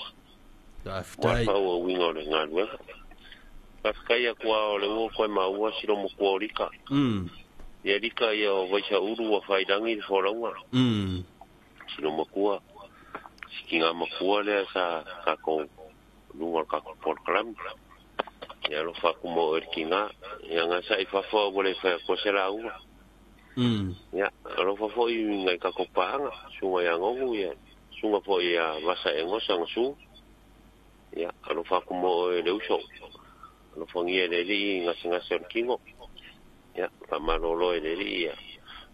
Aftai. Wa o wingo le ngalwe. Paskai kwa le wo kwa maua siro mo kwolika. Ya dika ya waisa uru wa faidangi foronga. Siro mo kwa. Sikinga mo kwa le sa ka ko lunga ka por klam. Ya lo fa como erkinga ya nga sa ifa fo bole fa ko sera u. Ya lo fa fo i ngai ka ko panga sunga ya ngongu ya. Sunga fo ya vasa engosa ngasu. Ya, alo fa como le uso. Alo fongia le li ngasinga serkingo. Ya, pa malolo le li ya.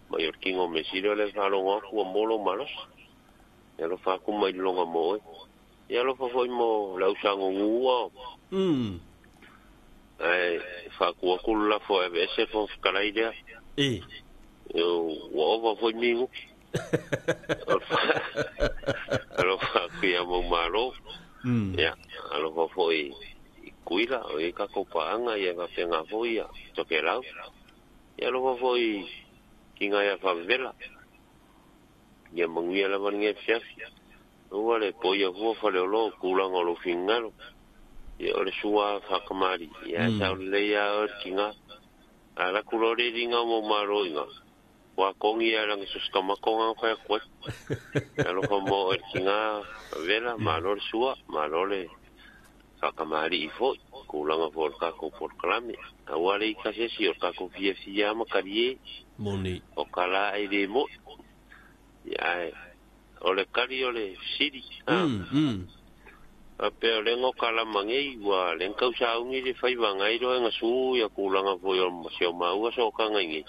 Mayor kingo me siro le fa lo ngo molo malos. Ya lo fa como il longa mo. Ya lo fa foi mo la usango ngua. Fa ko kulla fo e se fo kalaida. Yo, wo fo mingo. Alo fa que mo malo. Ya, alo fa foi kuila o e ka kopanga ia va penga foi ya tokelau. Ya lo fa foi kinga ya favela. Ya mangia la vangia chef. O le poia vo fa le lo kulanga lo fingalo. Ya ole sua fa kamari. Ya sa le ya kinga. Ala kulore ringa mo maro inga. Wa kongi ya lang sus kamakonga fa kwat. Ya lo fa mo kinga vela malor sua malole sakamari ifo kulanga volka ko por klami awale ikase si orka ko fia makarie moni okala ide mo ya ole kari ole siri ape ole ngokala mangi wa len kausa ungi de fai bangai ro ngasu ya kulanga voyo sio mau so kanga ngi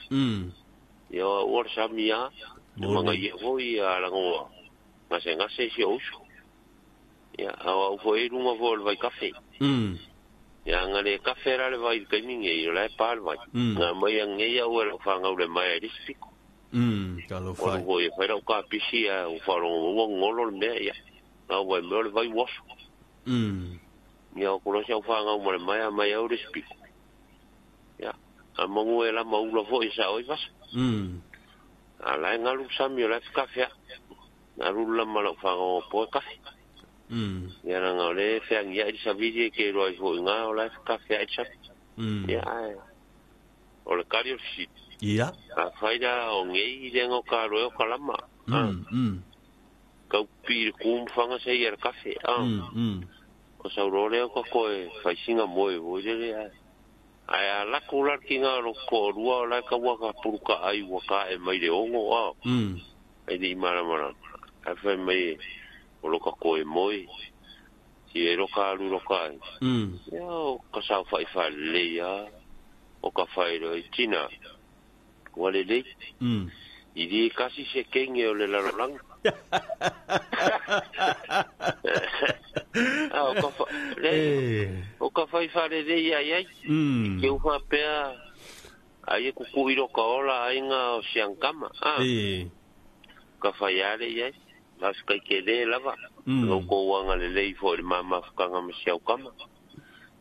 yo or samia mangai vo ya lango ngase si osu. Ya, au foi runga vol vai café. Ya ngale café ra le vai caminho e lá par vai. Na mai ngai au ela fanga o le mai dispiko. Calo fai. Foi foi o capisia o faro o ngolo me ya. Na vai me vai was. Ya o lo se fanga o le mai au dispiko. Ya, a mongo ela mau lo foi sa oi vas. Ala ngalu samio la café. Na rula malo fanga o po café. Ya nga le fe ang ya di sabidi ke roi fo nga o la café ai chap. Ya. O le kario sit. Ya. A faida o ngei de ngo ka ro kalama. kau pir kum fanga sei er kafe o saurole ko ko fai singa moe o le ai la kular kinga ro ko rua la ka waka puruka ai waka e mai de ongo a ai di mara a fa mai o lo ka ko e moe si e ro ka lu ro ka yo ka sa fai fa le ya o ka fai ro tina wale le i di kasi se kenge o le la lang o ka fai fare de ia ia ke u fa pe ai ku ku iro ka ola ai nga o siankama ka fai ale ia las kai ke le lava no ko wanga le le fo le mama kanga ma siankama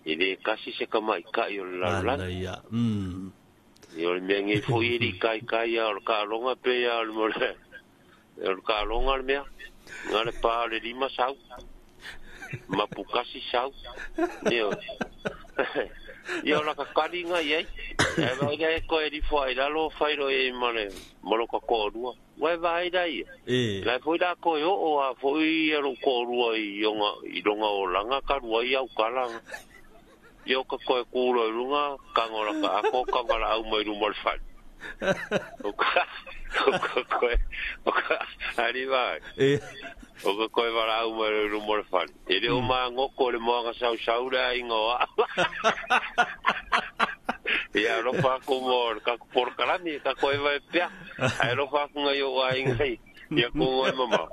i de kasi se kama ka yo la la yo me ngi fo iri kai ya o ka longa pe ya o mole el ka longa me ngale pa le lima sau mapukasi sau yo la kalinga ye vai ga ko e di foi la lo fai ro e mole molo ko ko rua vai vai dai la foi da ko yo o a foi ro ko rua i longa o langa ka rua i au kala yo ko ko ku ro lunga ka ngora ka ko ka ngala au mai ru mol fai o arriva o ko e wala u mai ru mol fai e le o ma ngoko le mo ga sau la ingoa ya lo fa como ka por kalami ka ko e vai pia ai lo fa ku yo wa ingai ya ko e mama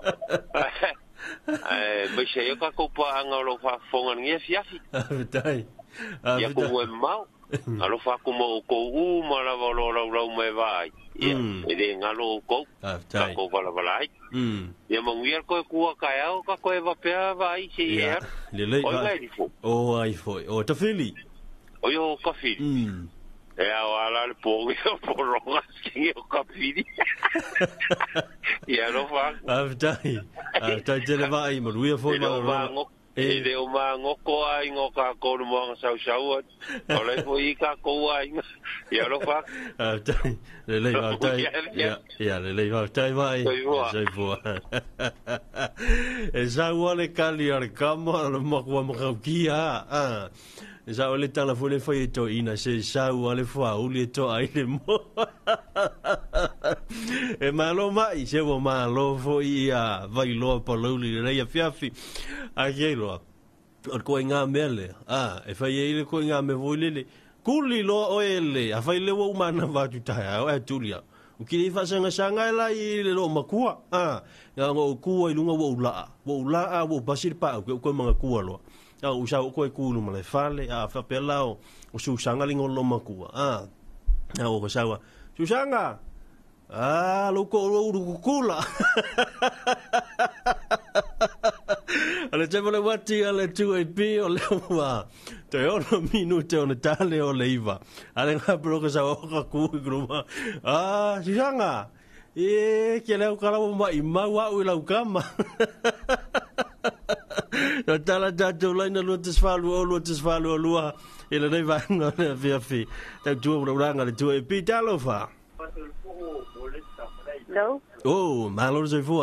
me se yo ka ko pa ngalo fa fonga ngi fiafi dai ya ko e mau alo fa como ko mala lo me vai e de ngalo ko ko bala ya manguiar ko ku ka ya ka ko va pe vai si ya le o ai foi o ta fili o yo ka fili e ala le po por longa que o ka fili ya lo fa dai te vai mo lui foi ma e de o ngoko ai ngoka ko mo sau o le foi ka ko ai ya lo fa le va dai ya le va dai vai sai fu e sa wale kali ar kama mo ko mo kia sa ole tala fu le foi to ina se sa wale fu a uli to ai le mo e malo mai se wo malo foi a vai lo po lo li le ia fiafi a gelo o ko nga mele e fai ele ko nga me volele kuli lo oele a fai le wo mana va tu ta e tulia o ki fa sanga la i le lo makua nga ngo ku i lunga wo la wo basir pa ko manga ku lo o sa ko ku lu male fale a fa pelao o su sanga lingo lo makua o ko sa wa su sanga lo ko lo kula ale te mole wati ale tu e pi o le wa te ono minute ona tale o leiva ale nga broka sa o ka ku gruma sisanga ke le kala mo mai wa u la kama no tala tatu la no tes falu lua ele nei va no via fi te tu o ranga le tu e pi talo fa no malo se fu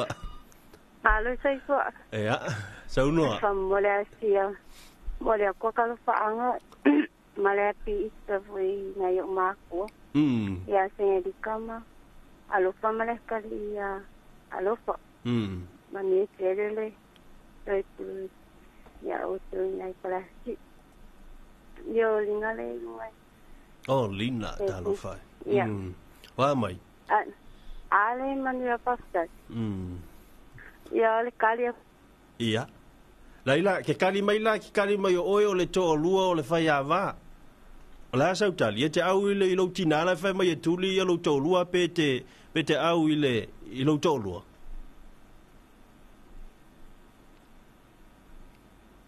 Halo sai fo. Ya, sa uno. Famolasia. Molia ko ka fa anga. Malapi ista foi na yo mako. Ya se di kama. Alo fa malaka ya. Alo fa. Mani terele. Tu ya o tu na para. Yo lingale mai. Oh, lina talo fa. Ya. Wa mai. Ale mania pasta. Ya le kali. Ia. Laila ke kali mai o le to lua o le fai ava. Ola sa utali te au ile ilo tina la fai mai tuli ilo to lua pete au ile ilo to lua.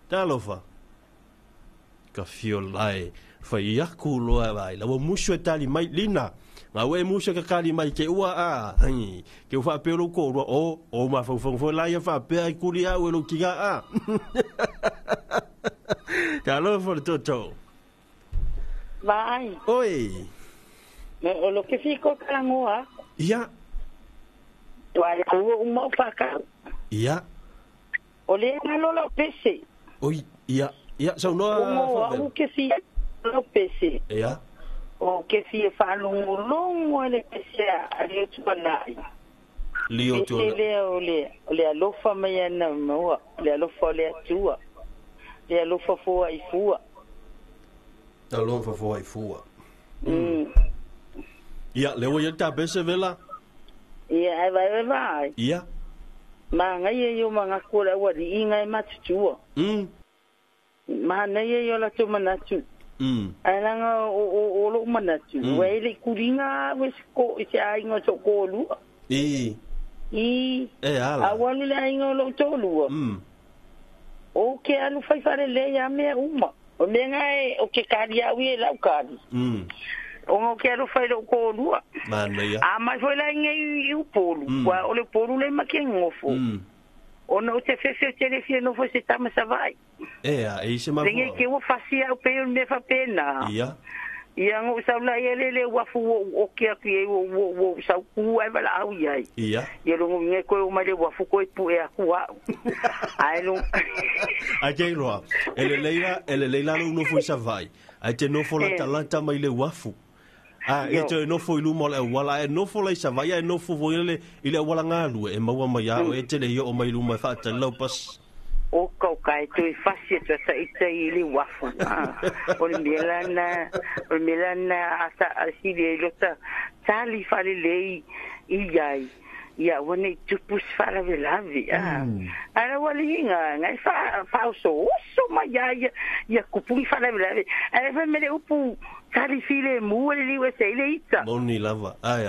Talofa. Ka fiolai fai yaku loa vai la muso tali mai lina. Nga we muso ka kali mai ke ua ke ufa pelo ko o ma fo la ya fa pe ai kuli a we lo kiga Talo for toto. Vai. Oi. O lo que fico kalangoa. Ya. Tu ai o mo fa ka. Ia. O le ngalola pese. Oi, ia. Ia, so no. O ke si lo pese. Ia. O ke si fa longo le pese a le tuanai. Lio tu. Le alofa mai na mo, le alofa le tua. Le alofa fo ai fua. Alofa fo ai fua. Ia, le o ta pese vela. Ia, vai. Ia. Ma ngai yo manga kula wa di inga matutua. Ma nei yo la tu manatu. Alanga o lo manatu. Wele kuringa wes ko isa inga to ko lu. Ala. Awali la inga lo to lu. O ke anu fai fare le ya me uma. O me ngai o ke karia wi la ukadi. O ke anu fai lo ko lu. Mania. Mas foi lá em o polo. Olha o polo lá em Maquinhofo. O não te fez o telefone não foi se tá mas vai. Aí se mas. Ninguém que eu fazia o pelo me fa pena. Ia ngo sa la ele o afu o que aqui o sa ku ai vai lá o ia. Ia lo nge ko o mai o afu ko pu e aku. Ai não. Ai que lo. Ele leila não foi sa vai. Ai te no foi la talanta mai le wafu. E no foi lu mole wala no foi lai savaya no foi ile wala ngalu e maua mai ao e te le o mai lu mai fa te lopas o kai tu fasi tu sa ite ile wafu o milana asa asile lota tali fale lei iai ia wone tupus fala velavi ara walinga ngai fa so mai ia kupui fala velavi ara fa mele upu tali file muole li wese ile ita boni lava ai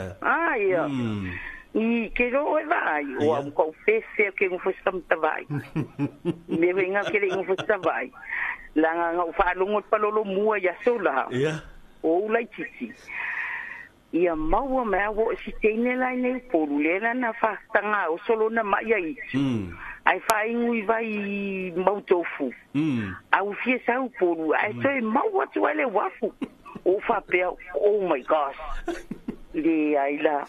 I ke ro e vai o ko fese ke ngo fosta mtavai me venga ke ngo fosta vai la nga fa lungo palolo mua ya sola o lai titi ia maua mea wo si teine lai nei poru lena na whastanga o solo na mai ai. Ai whaingu I vai mautofu. Au fie sau poru, ai toi maua tu ele wafu. O whapea, oh my gosh. Le ai la.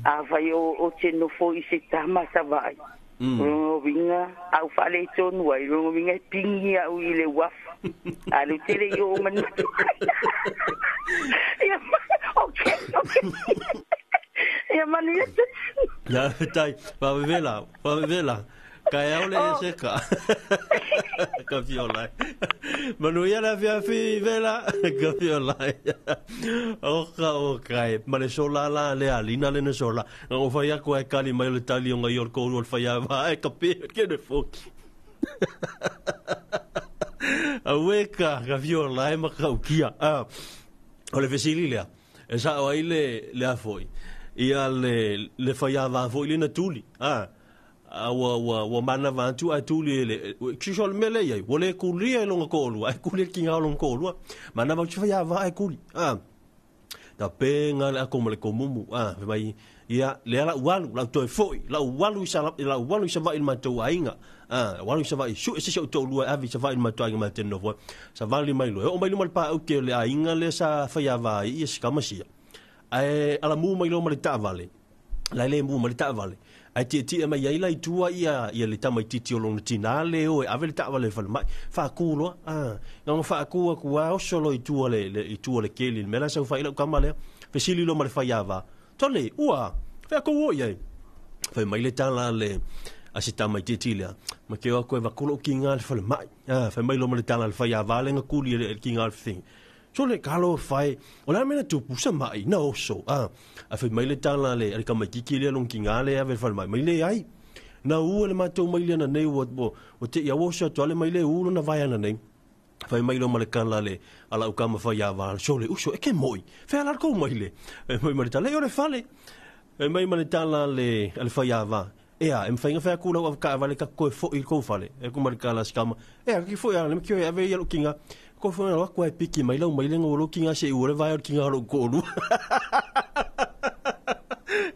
A vai o te nofo I se tama sa vai. Rongo vinga, au whale tonu ai, rongo vinga pingi au I le wafu. Alu tere I o manu. Okay. Ya mani. Ya tai, pa vela. Kai ole seka. Ka viola. Manu ya la vela, ka viola. Okay. Mane sola la le alina le sola. O fa ya ko e kali mai le tali o ngai ko o fa ya va e ka pe ke de foki. Aweka ka viola e makaukia. Ole vesililia. E sa o ile le afoi. Ia le faia va foi le na tuli. Wa mana va tu a tuli le. Kisol mele ia. Wole kulia longa kolu. Ai kulia kinga longa kolu. Mana va tu faia va ai kuli. Da penga le ako mele komumu. Vai ia le ala walu la toi foi. La walu sa va il matou ainga. Walu sa va su se to lua avi sa va il matou ainga maten no vo. Sa va li mai lo. O mai lo mal pa o ke le ainga le sa faia va I ska masia. Ai ala mu mai lo mal ta vale. La le mu mal ta vale. Ai ti mai ia lai tua ia le tamai titi o long tinale o ave le ta vale fa mai. Fa kulo nga fa ku o solo I tua le keli me la sa fa ila kamale. Fesili lo mal faia va. Tole ua fa ko wo ia. Fa mai le tala le asita mai titilia. Ma ke ko va kulo kinga fa mai. Fa mai lo mal tala fa ia va le nga kuli le kinga thing. So le kalo fai ola mena tu pusa mai no so a fa mai le tala le ka mai kikile long kinga le ave fa mai le ai na u le mato mai le na nei o te ia wo so to le mai le u na vai na nei fa mai lo mal kala le ala u kama fa ia va so le uso e ke moi fa la ko mai le mai tala le fale mai mal tala le al fa ia va em fa fa ku lo ka vale ka ko fo il ko fale e ku mal kala skama ki fo ia le ki ave ia lo kinga ko fo na ko e piki mai lo mai le ngolo kinga se u le vai kinga lo ko lu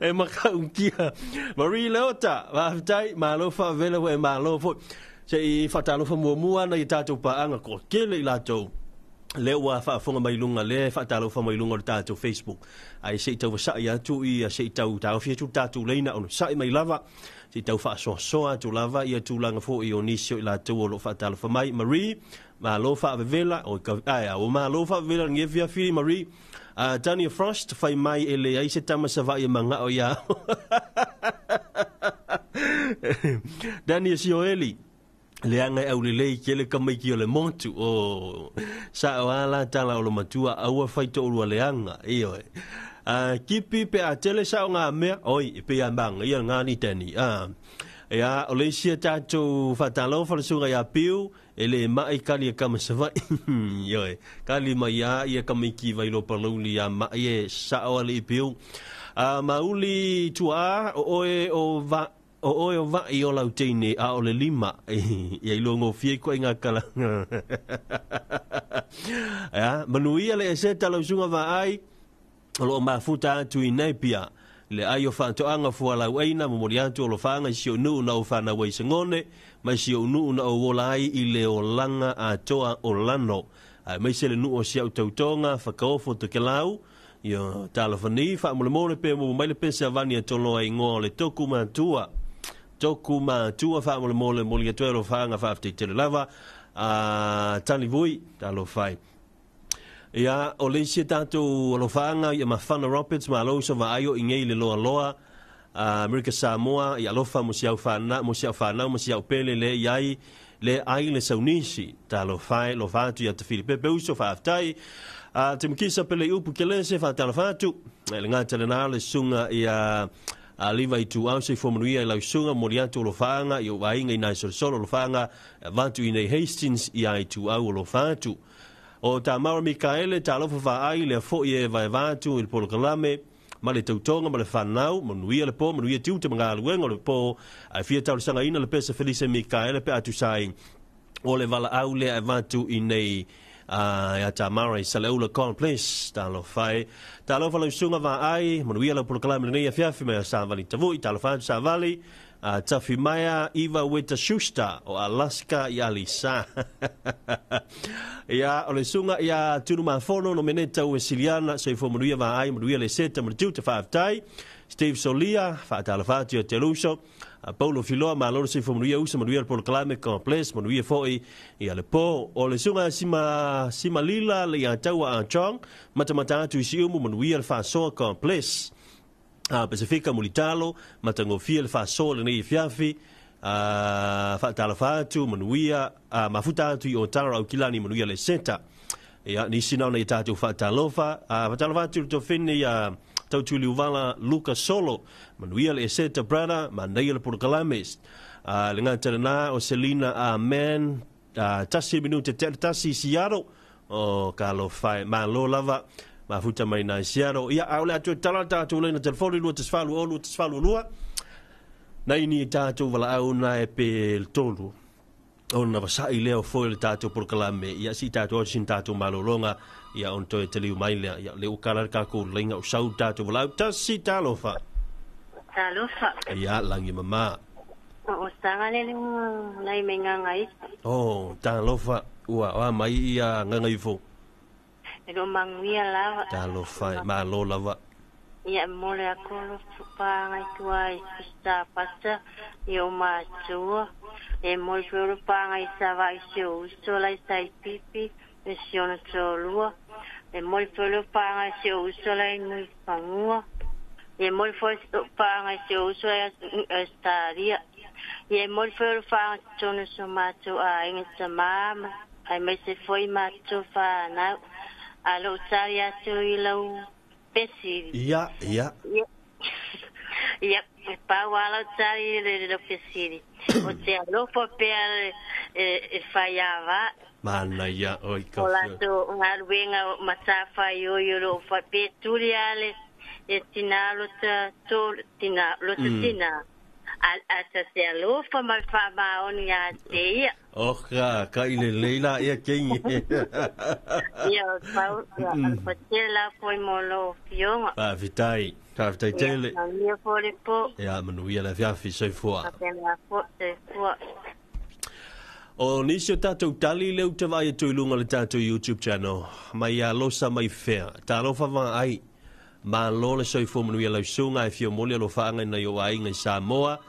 e maka unkia Marie Lota va tai malo fa vela we malo fo se fa talo fa mua na itato pa anga ko kele la to le wa fa fonga mai lunga le fa talo fa mai lunga tato Facebook ai se tau sa ya tu I se tau ta fi tu tatu leina on sa mai lava si tau whaasoa tu lava ia tūlanga fo i o nisio i la tau o lo whaatala whamai Marie ma lo whaavevela o ma lo whaavevela ngevia whiri Marie Daniel Frost whai mai e le ai se tamasa vai manga o ia Daniel Sioeli le anga au le lei ke le kamai ki o le motu o sa o ala tala o lo matua aua whaito o le anga iyo kipi pe a tele sa o ngā mea oi pe a manga ia ngā ni tani ia o le sia tātou whatalo whalasunga ia piu e le mai kali a kamasawai iyo kali mai ia kamai ki vai lo palauli ia mai e sa o le piu mauli tua o oe o vai o lau teine a o le lima ia i longo fie ko inga kala manuia le se talo sunga va ai lo mafuta tu inepia le ai o fa to anga fu ala waina mo moriantu lo fa nga sio nu na o fa na wai sengone ma sio nu na o volai i le o langa a toa o lano mai se le nu o sia tautonga fa ka ofo to kelau yo talafani fa mo le mo le pe mo mai le Pennsylvania tolo ai ngo le toku matua fa mo le mo le tuelo fa nga fa te lava tani voi talo fai ia o le se tanto lo fa nga ia Mafana Rapids ma lo so va ayo ingei le loa America Samoa ia lo fa mo sia fa na mo sia pele le iai le ai le saunisi talo fai lo fa tu ia te Filipe pe uso fa aftai te mkisa pele upu kele se fa talo fa tu le ngata le na le sunga ia liva i tu au se formulia la sunga morianto lo fanga i wa inga ina solo lo fanga vantu ina Hastings i ai tu au lo fatu o ta Maura Mikaele ta lo fa ai le fo ye vai vantu il polo kalame ma le tautonga ma le fanau monuia le po monuia tiu te mga luengo le po ai fia tau sanga ina le pesa Felice Mikaele pe atu sai o le vala au le vantu inei ya Tamara Salaula Complex talo fai talo fa sunga va ai monuia la proclama nei fiafi me sa vali tavu talo fa sa vali tafi maya Eva Weta Schuster o Alaska ya Lisa ya ole sunga ya tunu ma fono no meneta o Siliana so fo monuia va ai monuia le seta mo tu te fa tai Steve Solia fa talo fa tu teluso Paulo Filoa ma loro se fomuia usa manuia por clame complex manuia foi ia le po o le sunga sima lila le atawa a chong matamata tu si umu manuia fa so complex Pacifica Mulitalo matango fia le fa so le nei fiafi fa tala fa tu manuia mafuta tu o tara au kilani manuia le senta ia ni sina na tatu fa talofa tu to fini tau tu liuvala Luca Solo manuia le seta brada manai le porcalames le ngata na o Selina amen tasi minute tasi siaro o kalo fai ma lo lava ma futa mai na siaro ia au le tu talata tu le na telefoni lu tsfalu lua na ini tatu vala au na e pe tolu o na vasa i leo foi le tatu porcalame ia si tatu o sin tatu malolonga ia on to te liu mai le ukala ka ko lenga o sau tatu vala tasi talofa ia langi mama o sanga le lai menga ngai oh talofa wa mai ia ngai fo ero mangia lava talofa ma lo lava ia mole akolo pa ngai tuai sta pasta io ma tua e mole pro pa ngai sava isio sola sai pipi e siona solua e mole pro pa ngai sio sola nui pangua e mole pro pa ngai sio sola staria e mole pro pa tono somato a inga mama ai me se foi mato fa na alo saria tu ilo pesiri ia pa wala tsari le pesiri o te alo po pe e faiava mana ia oi ka ola to ngarwenga masafa yo lo fa pe turiale e tinalo tina ata te alo fa mal fa ma on ya te oka ka ile leila ia kengi ia pa te la foi molo fionga pa vitai tele ia foi po ia manuia la fiafi sei foa o nisio tatou tali leu te vai tu lunga le tatou YouTube channel mai a losa mai fair ta lo fa va ai ma lo le sei fo manuia la sunga e fio mole lo fa nga na yo ai ngai Samoa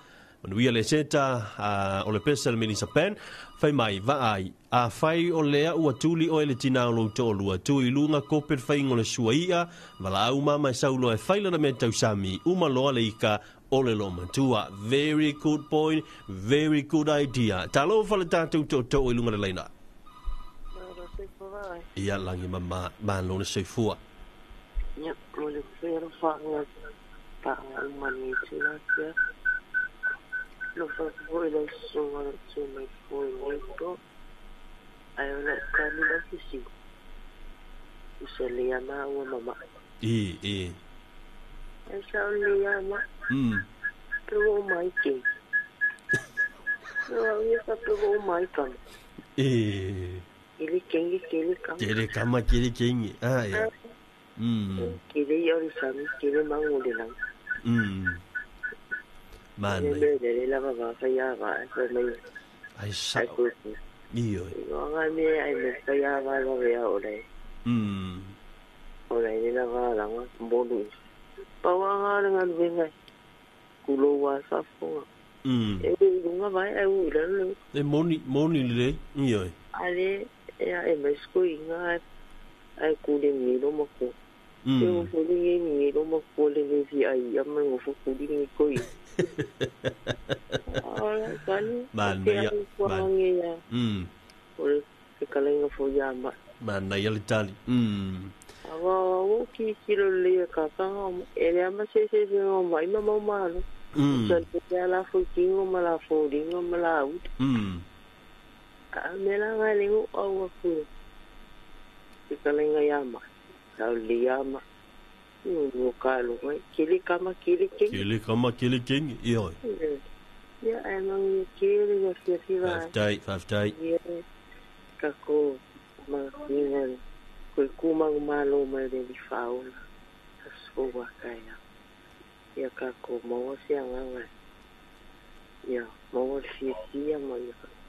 manuia le seta o le pesa le Melissa Pen fai mai vai a fai o lea ua tuli o ele tina o louto lua tu i lunga koper fai ngole suaia vala uma mai saulo e fai lana me tausami uma loa le ika o le loma tua. Very good point, very good idea. Talo fale tātou to i lunga le leina. Ia langi ma lona seifua. Ia, mo le whera whanga panga umani tina kia. Lo whakapoi la sunga na tu mai fui nito. Ai ona kani la kisi. Usa liama ua mama. Ai sa liama. Pero mai ke. Pero ia sa pero mai kam. Ele kam. Kele kama kele kengi. Ya. Kele yori sami kele mangule lang. Man. Ele la va ya va so mai. Ai sa. Iyo. Nga me ai me ya va lo ya ore. Ore ni la va lang bolu. Pawanga dengan bengai. Kulo wa sa fo. Nga vai ai u le. Le moni le. Iyo. Ale ya e me sko inga ai kule ni lo mo ko. Eu vou ni lo mo ko le vi ai ya me ngo fo kuli ni ko i. Ora kan. Man ya. Ore ke kala ngo fo ya ma. Man na ya litali. Awa o ki kilo le ka ka ele ama se o mai mama malo. Ya la fo kingo mala fo dingo mala ut. Mela ngali o awa fu. Ikalenga yama. Sauli yama. Yo kalo kili kama kili king yo. Ya emang kili ya fiwa. 5 day. Kako ma ningal. Ko kumang malo mai de faula. Aswa kaya. Ya kako mo siang nga. Ya mo siya mo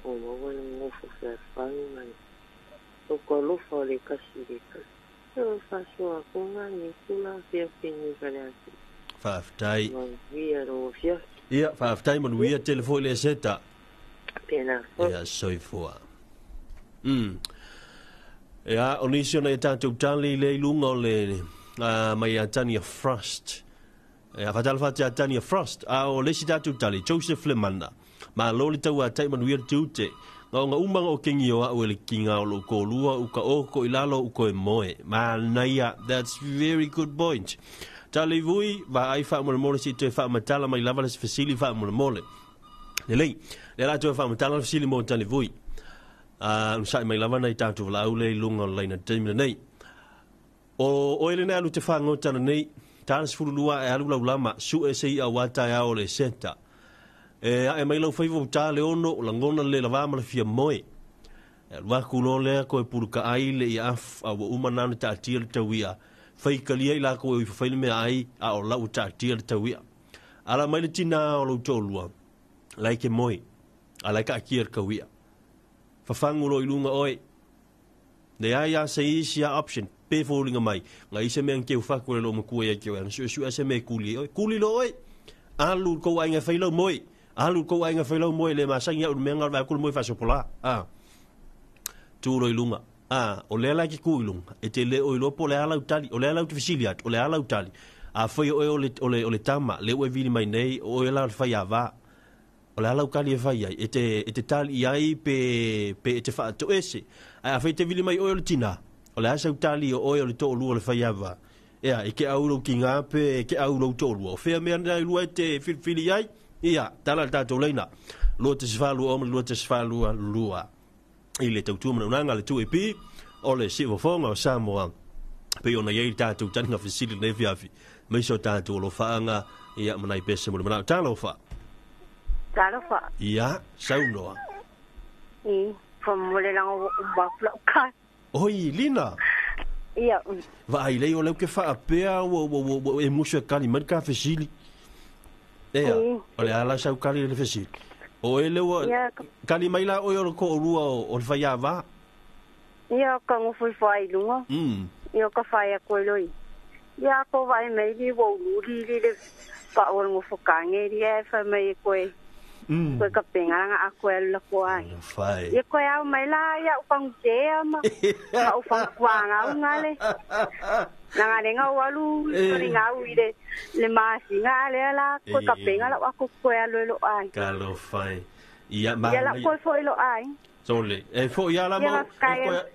ko mo ngo fo fa fanga. O ko lo fo le kasirika. Eu faço a conga ni kula fia fini kalasi. 5 day. Via ro fia. Ia 5 day mon via telefone le seta. Pena. Ia soifua. Ia onisio na tanto tali le lungo le mai Tania Frost. Ia fatal Tania Frost. O le sita tali Joseph Lemanda. Ma lo le tau atai mon via tute. Nga umang o kingi o au ele kinga o lo ko lua uka o ko ilalo uko e moe. Ma naia, that's very good point. Tali vui, va ai wha mole si te wha matala mai lava les fasili wha mole. Lelei, le la te wha matala fasili mo tali vui. Unsai mai lava nei tātu wala au le lunga o leina teimina nei. O ele nei alu te wha ngotana nei, tānas furulua e alu lau lama, su e sei a watai ao le seta. E mai lau faivo ta le ono la ngona le lava ma fia moe wa kulo le ko e purka ai le ia a uma nana ta tira tawia fai kalia ila ko e fai me ai a o la ta tira tawia ala mai le tina o lo tolua like moe ala ka kier kawia fa fangulo ilunga oi le ai se isia option pe folinga mai ngai se men ke fa ko lo mo ku e ke an su se me kuli lo oi alu ko ai nga fai lo moe alu ko ainga felo moe le masanga o menga va ko moe fa sopola tu lo ilunga o le la ki ku ilunga e te le o lo po le ala utali o le ala utfisiliat o le ala utali a foi o le tama le o vini mai nei o la fa ya va o le ala ukali fa ya e te tali ai pe te fa to ese a foi te vini mai o le tina o le asa utali o le to lu o le fa ya va e ke au lo kinga pe ke au lo to lu o fe me ana lu te fili ai ia tala tatou leina lo te svalu o lo te svalu lua ile tau tu mananga le tu e pi o le sivo fonga o Samoa pe ona ye tatou tanga fisili ne fiafi me so tatou lo faanga ia manai pese mo mana talo fa ia saunoa from le lang o bafla ka oi lina ia va ai le o le ke fa pea o e muso kali man ka fisili Ea, ole ala sau kali le fesi. O ele wa kali mai la o yo ko rua o le faya va. Ia ka ngo foi fai lunga. Ia ka fai ko loi. Ia ko vai mai di wo lu di le pa o ngo fokange di e fa mai ko. Ko ka penga nga ako la ko ai. Fai. Ye ko ya mai la ya upang je ma. Ka upang kwanga ngale. Nanga nenga walu ringa uide le masi ngale la ko ka penga la ako ko ya lo ai. Kalo fai. Ia ma. Ya la ko fo lo ai. Sole. E fo ya la mo.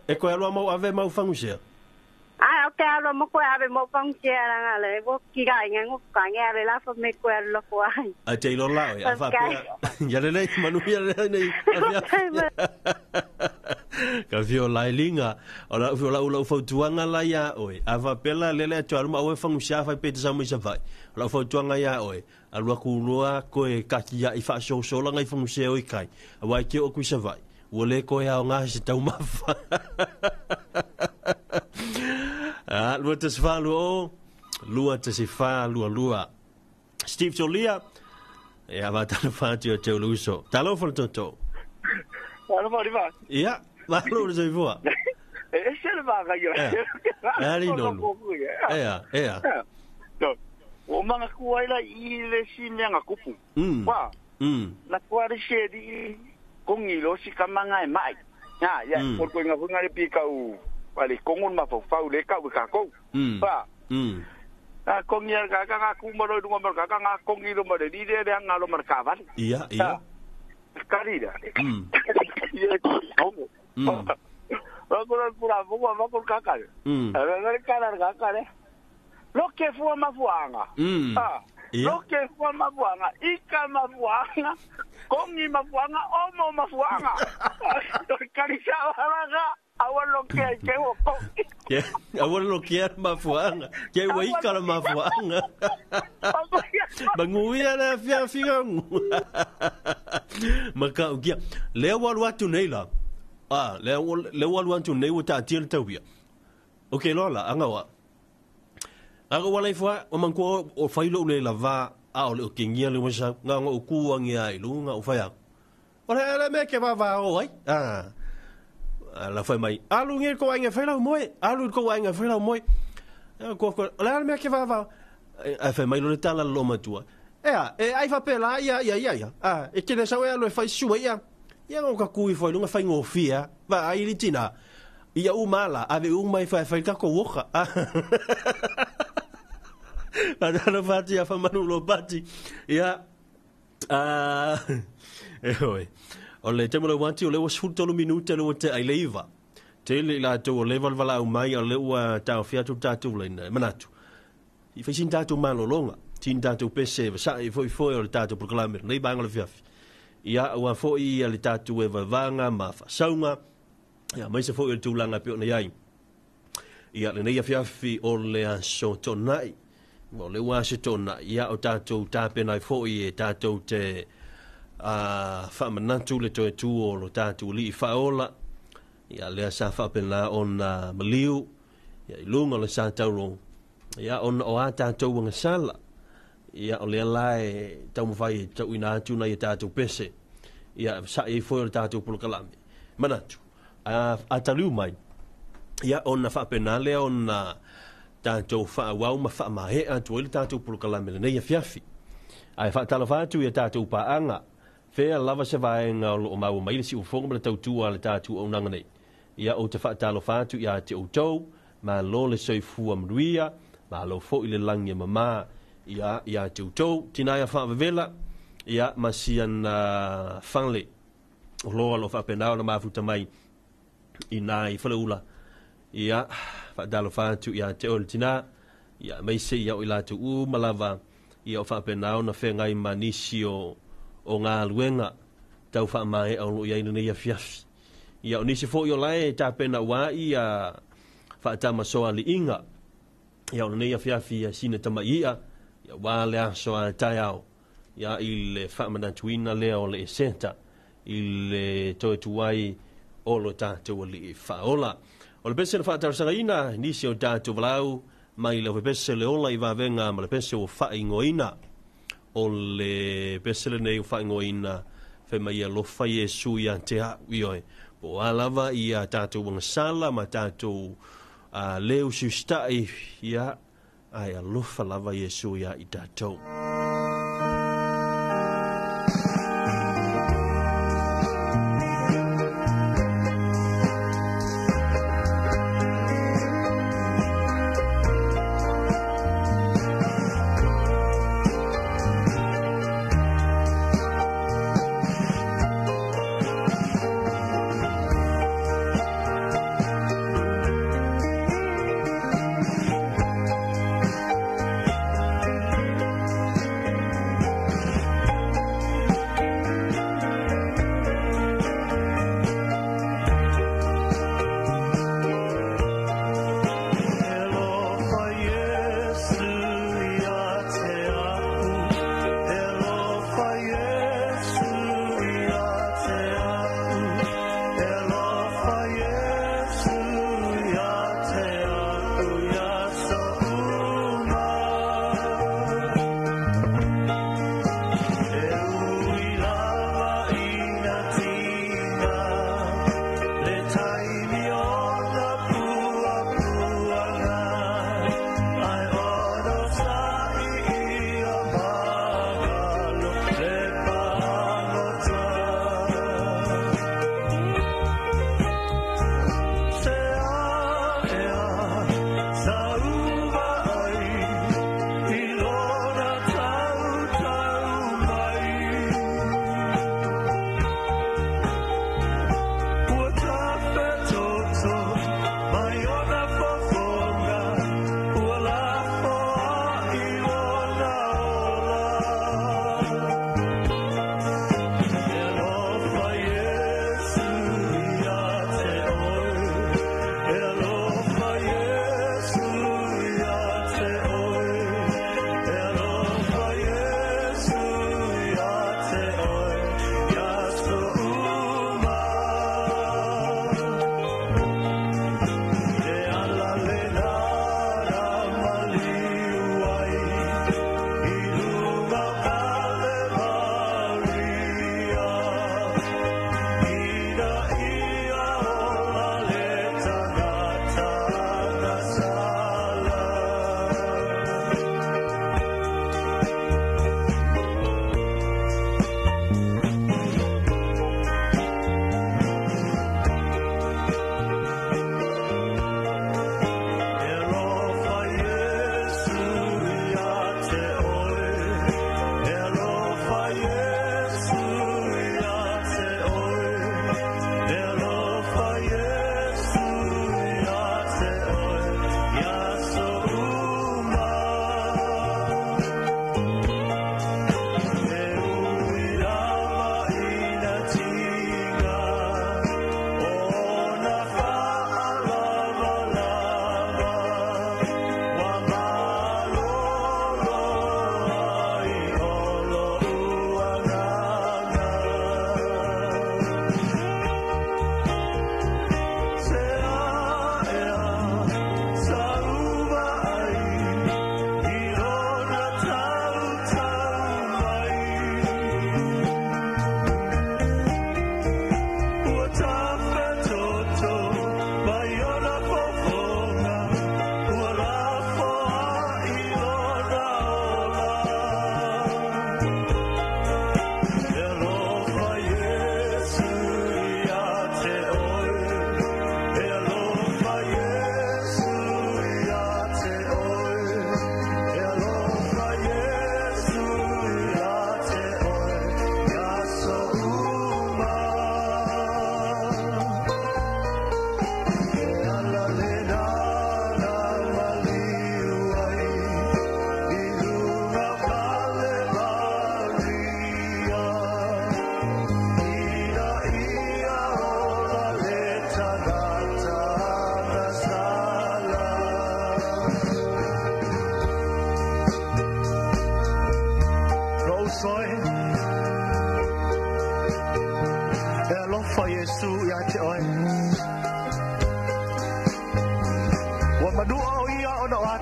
E ko ya lo mo ave mo fangusia. Ah, okay, alo mo ko ave mo pang siya nga le bo ki ga nga ngo ka nga le la fo me ko lo ko ai. A te lo la ya fa. Ya le manu ya le nei. Ka fio lai linga, ora fio la ulo fo tuanga la ya oi. Ava pela lele to alma o fangusia fa pe tsa mo sa vai. La fo tuanga ya oi. Alua ku loa ko e ka ki ya I fa so so la ngai fangusia oi kai. Wa ki o ku sa vai. Wole ko ya nga si tau mafa. Lua te se wha lua o, lua te se wha lua. Steve Jolia, e a watana whātua o teo luso. Talo whana toto. Talo whani wha. Ia, mahalo na se fua. E se le wha kai o. Ari nonu. Ea. O manga kuaila I le sineanga kupu. Wha. Na kuare se di kongi lo si kamanga e mai. Ya, por ko nga funga le pika u. Wale kongon ma fau le ka ka ko pa a kongi ka ku mo do mo ka ka kongi do mo de di de nga lo mar ka va ia karida va pura va por ka ka a ka le lo que fue ma fuanga lo que fue ma fuanga ika ma fuanga kongi ma fuanga o mo ma fuanga karisa va Awal lo que wo ko. Ya, awal lo que mafuanga. Que wai kala mafuanga. Banguia na fia. Maka ukia. Le wal watu neila. Le wal watu nei wata tiel tawia. Okay lola angawa. Aga wala ifwa o manko o failo le lava a o le kingia le masa nga o kuangia I lunga o faya. Ora me ke va oi. La foi mai alu nge ko anga fela moi alu ko anga fela moi ko la me ke va a fe mai lo tala lo matua ai fa pela ia e ke sa we lo fa su ia ngo ka ku foi lunga fa ngo fia va ai litina ia u mala ave u mai fa ka ko woka la fati fa manu lo bati ia oi o le te mo wanti o le was fulto minuta le te ai leiva te le la to level vala o mai o le ua ta fia tu tatu le manatu I fa sin tatu malo longa tin tatu pese sa I foi o le tatu proclamer nei banga le fiaf ia o foi le tatu e vanga ma fa saunga ia mai se foi o tulanga pe ona ai ia le nei fiafi o le aso tonai o le wa se tona ia o tatu tape nai foi e tatu te fa manatu le to tu o lo tatu li faola ia le sa fa pela on maliu ia lunga le sa tau ia on o ata to nga sala ia o le lai tau vai tau ina tu na ia tatu pese ia sa I foi le tatu por kalame manatu a talu mai ia on fa penale on tatu fa wa ma fa ma he atu le tatu por kalame le ia fiafi ai fa tala fa tu ia tatu pa anga Fea lava se vai nga o mau mai si o fonga le tau tua le tatu o nanga nei. Ia o te whaatalo whātu ia te o tau, ma lo le soi fua mruia, ma lo fo I le langi mama, ia te o tau, tina ia whaavevela, ia ma sian whangle. O loa lo whaapenao na mafuta mai, I nā I whaleula. Ia whaatalo whātu ia te o le tina, ia mai se ia o I lātu malava, ia o whaapenao na whengai manisi o ngā luenga tau wha mai au lo ia ina ia fiafi. Ia o nisi fo I o lai ta pena wā ia wha tama soa li inga. Ia o ia fiafi ia sina tama ia wā lea soa tai au. Ia I le wha manatuina lea o le esenta. I le toe tuai o lo tātou li whaola. O le pese na wha tarasanga ina nisi o tātou walau mai le pese le ola I wawenga ma le pese o wha ingoina. O le pesele nei whaingoina fe mai a lofa Yesu ia te hawi oi. Po alava ia tātou wanga sala ma tātou leu sustai ia ai a lofa lava Yesu ia I tātou.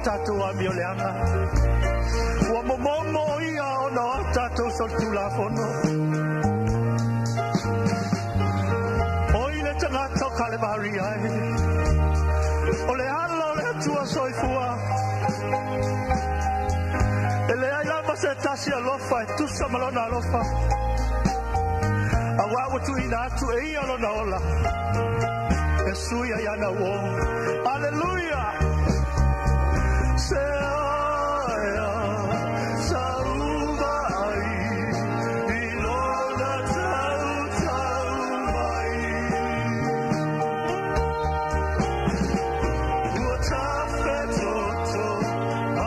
tātou a mioleanga. Ua momomo ia ona o tātou sortu la fono. O ile tangata o Kalebari ai. O le hala o le atua soifua. E le ai lama se tasi alofa e tusa malona alofa. A wawa tu ina atu e ia lona ola. E suia yana wo. Aleluia. Se aia sauva ai. I lona tau mai. Ua tafe toto.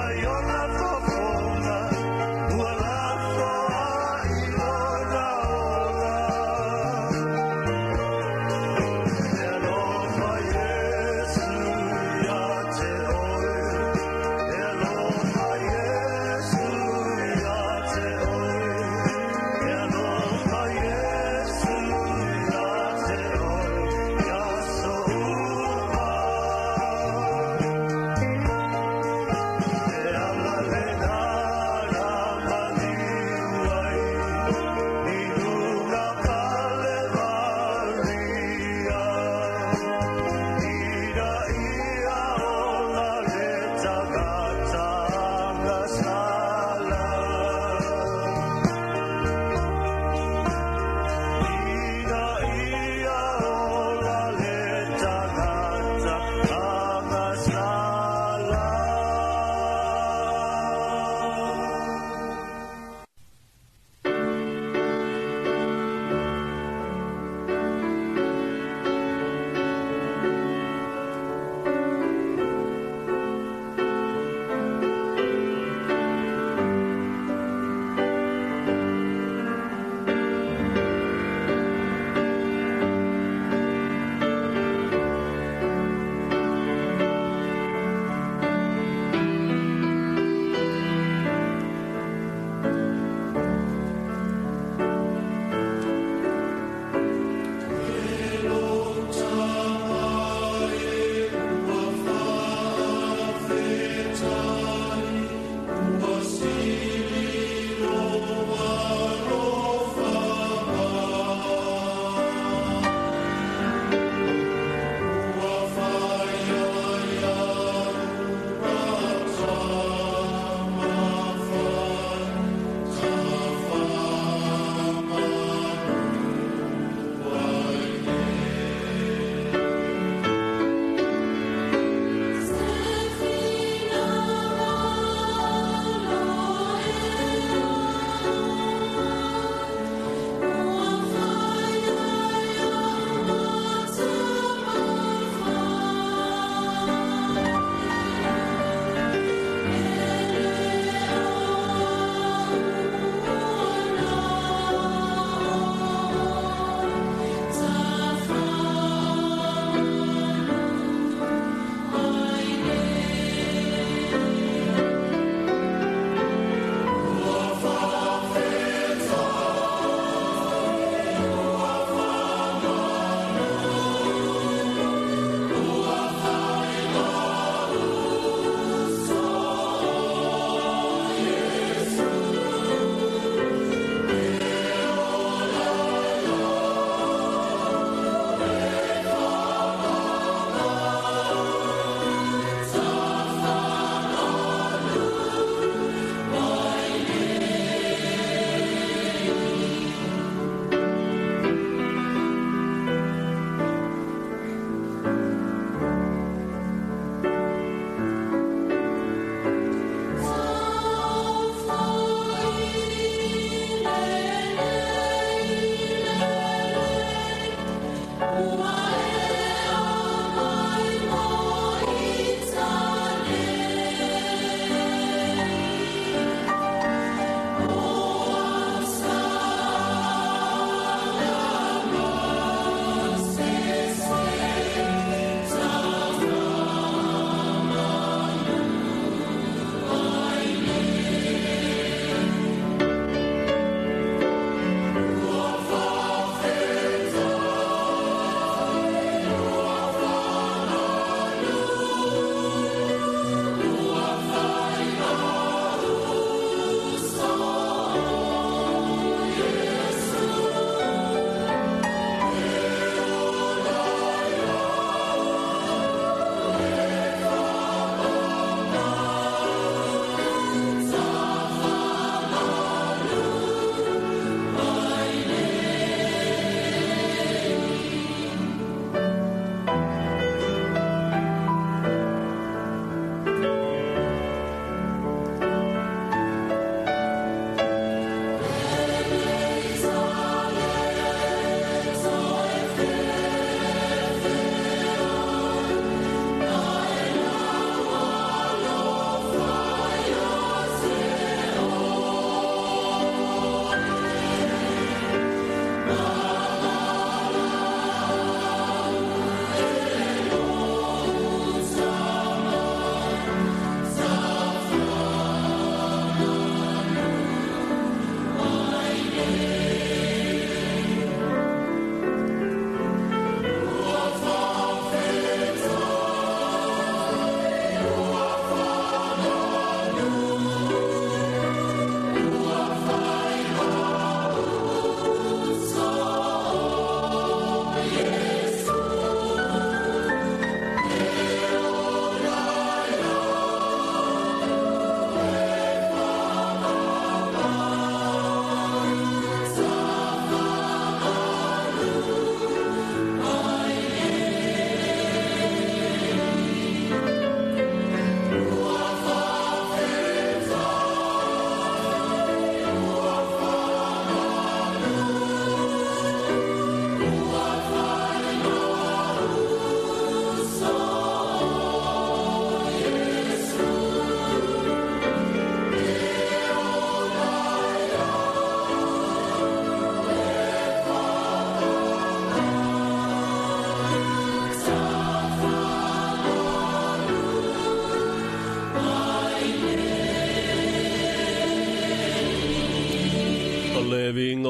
Ai ona fofona. Ua lafo ai lona ola. E alofa Yesu ia te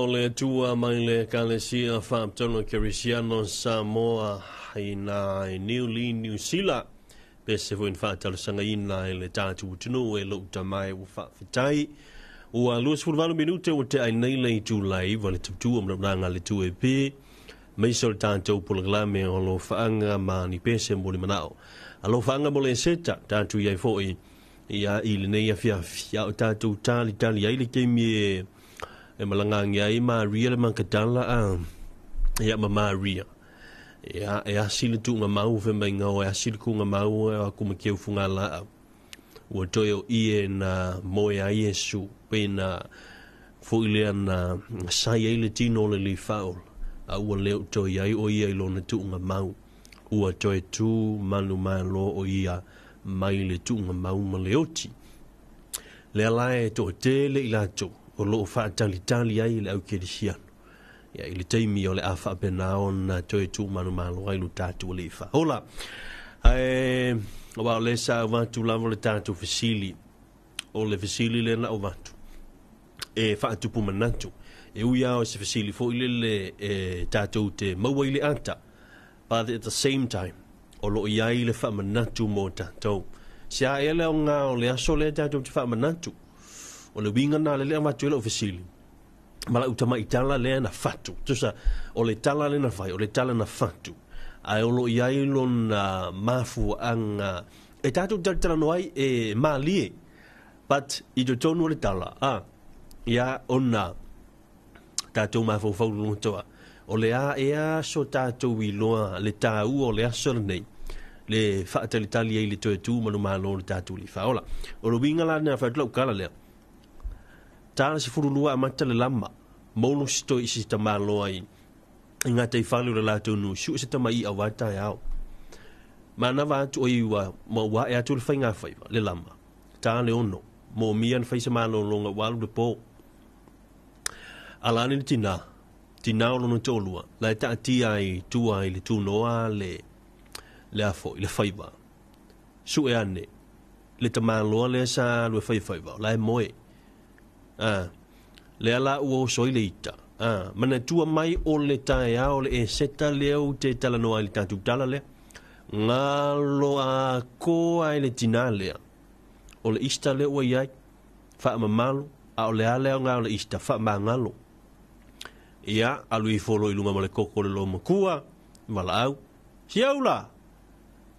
le tua mai le kalesia fa tono Kirisiano Samoa ina New Zealand pese vo infata le sanga ina le tatu tunu e lo tamai u fa fitai u a lus furvano minute o te ai nei le July vale tu am ranga le tu e pe mai sol tanto pulglame o lo faanga mani pese mo le manao alo faanga mo le seta tatu ia foi ia ile nei afia o tatu tali ai le kemi e malanga ngai Maria le mankatala ia Maria ia e asile tu nga mau fe mai ngau e asile ku nga mau e aku me keu funga la o toyo ie na moe a Yesu pena fo ile na sai ele tino le li faul a ua leo to ia o ia lo na tu nga mau ua toy tu manu malo o ia mai le tu nga mau maleoti le alae to te le ilato o lo fa tali ai le au Kirisiano ya ile taimi o le afa penao na toi tu manu malo ai lu tatu le fa hola wa le sa va tu la le tatu fasili o le fasili le na o vatu e fa tu pu manatu e uia o se fasili fo ile le tatu te maua ile ata but at the same time o lo ia ile fa manatu mo tatu sia ele o nga o le aso le tatu te fa manatu o le winga na le ma tu le fasili mala utama itala le na fatu tusa o le tala le na fai o le tala na fatu ai o lo ia ilo na mafu anga e tatu tala noai e malie but i do tonu le tala ia ona tatu mafu fau lu toa o le a e a so tatu wiloa le tau o le aso nei le fata le tali le to tu manu malo le tatu li faola o lo winga la na fa tlo kala le tala si furu lua amata le lama molo sto isi tamalo ai inga te falu le lato nu su se tamai awata yao mana va tu oiwa mo wa e atu le fainga faiva le lama tala ono mo mian faisa malo longa walu de po alani tina o no tolua la ta ti ai tu ai le tu noa le afo le faiva su e ane le tamalo le sa le faiva la moe le ala uo soileita mana tua mai o le tae o le e seta leo te tala noa le tatu tala le ngalo a ko ai le tina lea o le ista le ua iai faa mamalo a o le ale o ngao le ista faa mangalo ia alu i folo ilunga ma le koko le lo makua wala au si au la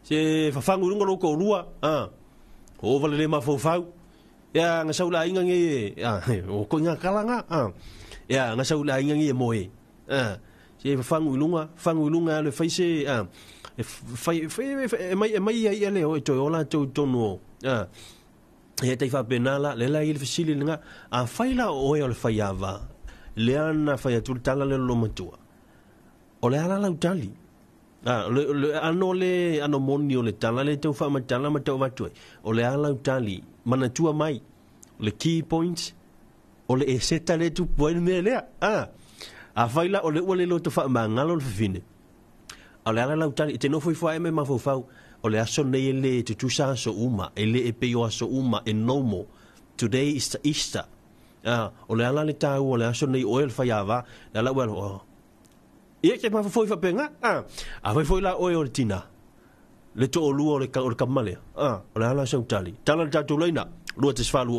se fafangu runga loko rua o vale le ma fau ya nga saula inga nge o ko nga kalanga ya nga saula inga nge moe se fangu ilunga le faise mai ya le o to ola to no ya te fa penala le la il fasili nga a faila o le faiava le ana faia tu tala le lo matua o le ala la utali le ano moni o le tala le to fa matala ma to vatu o le ala utali mana tua mai le key points o le e seta le tu poin me le a faila o le ole lo to fa mangalo le fine o le ala la utali te no foi foi me ma fo fau o le aso nei le tu sa so uma ele e pe yo so uma e nomo today is the Easter o le ala le tau o le aso nei oil faiava la well ia ke ma foi fa penga a foi la oil tina le to o lua o le kamale o le ala sa utali tala tatu leina lua te sfalu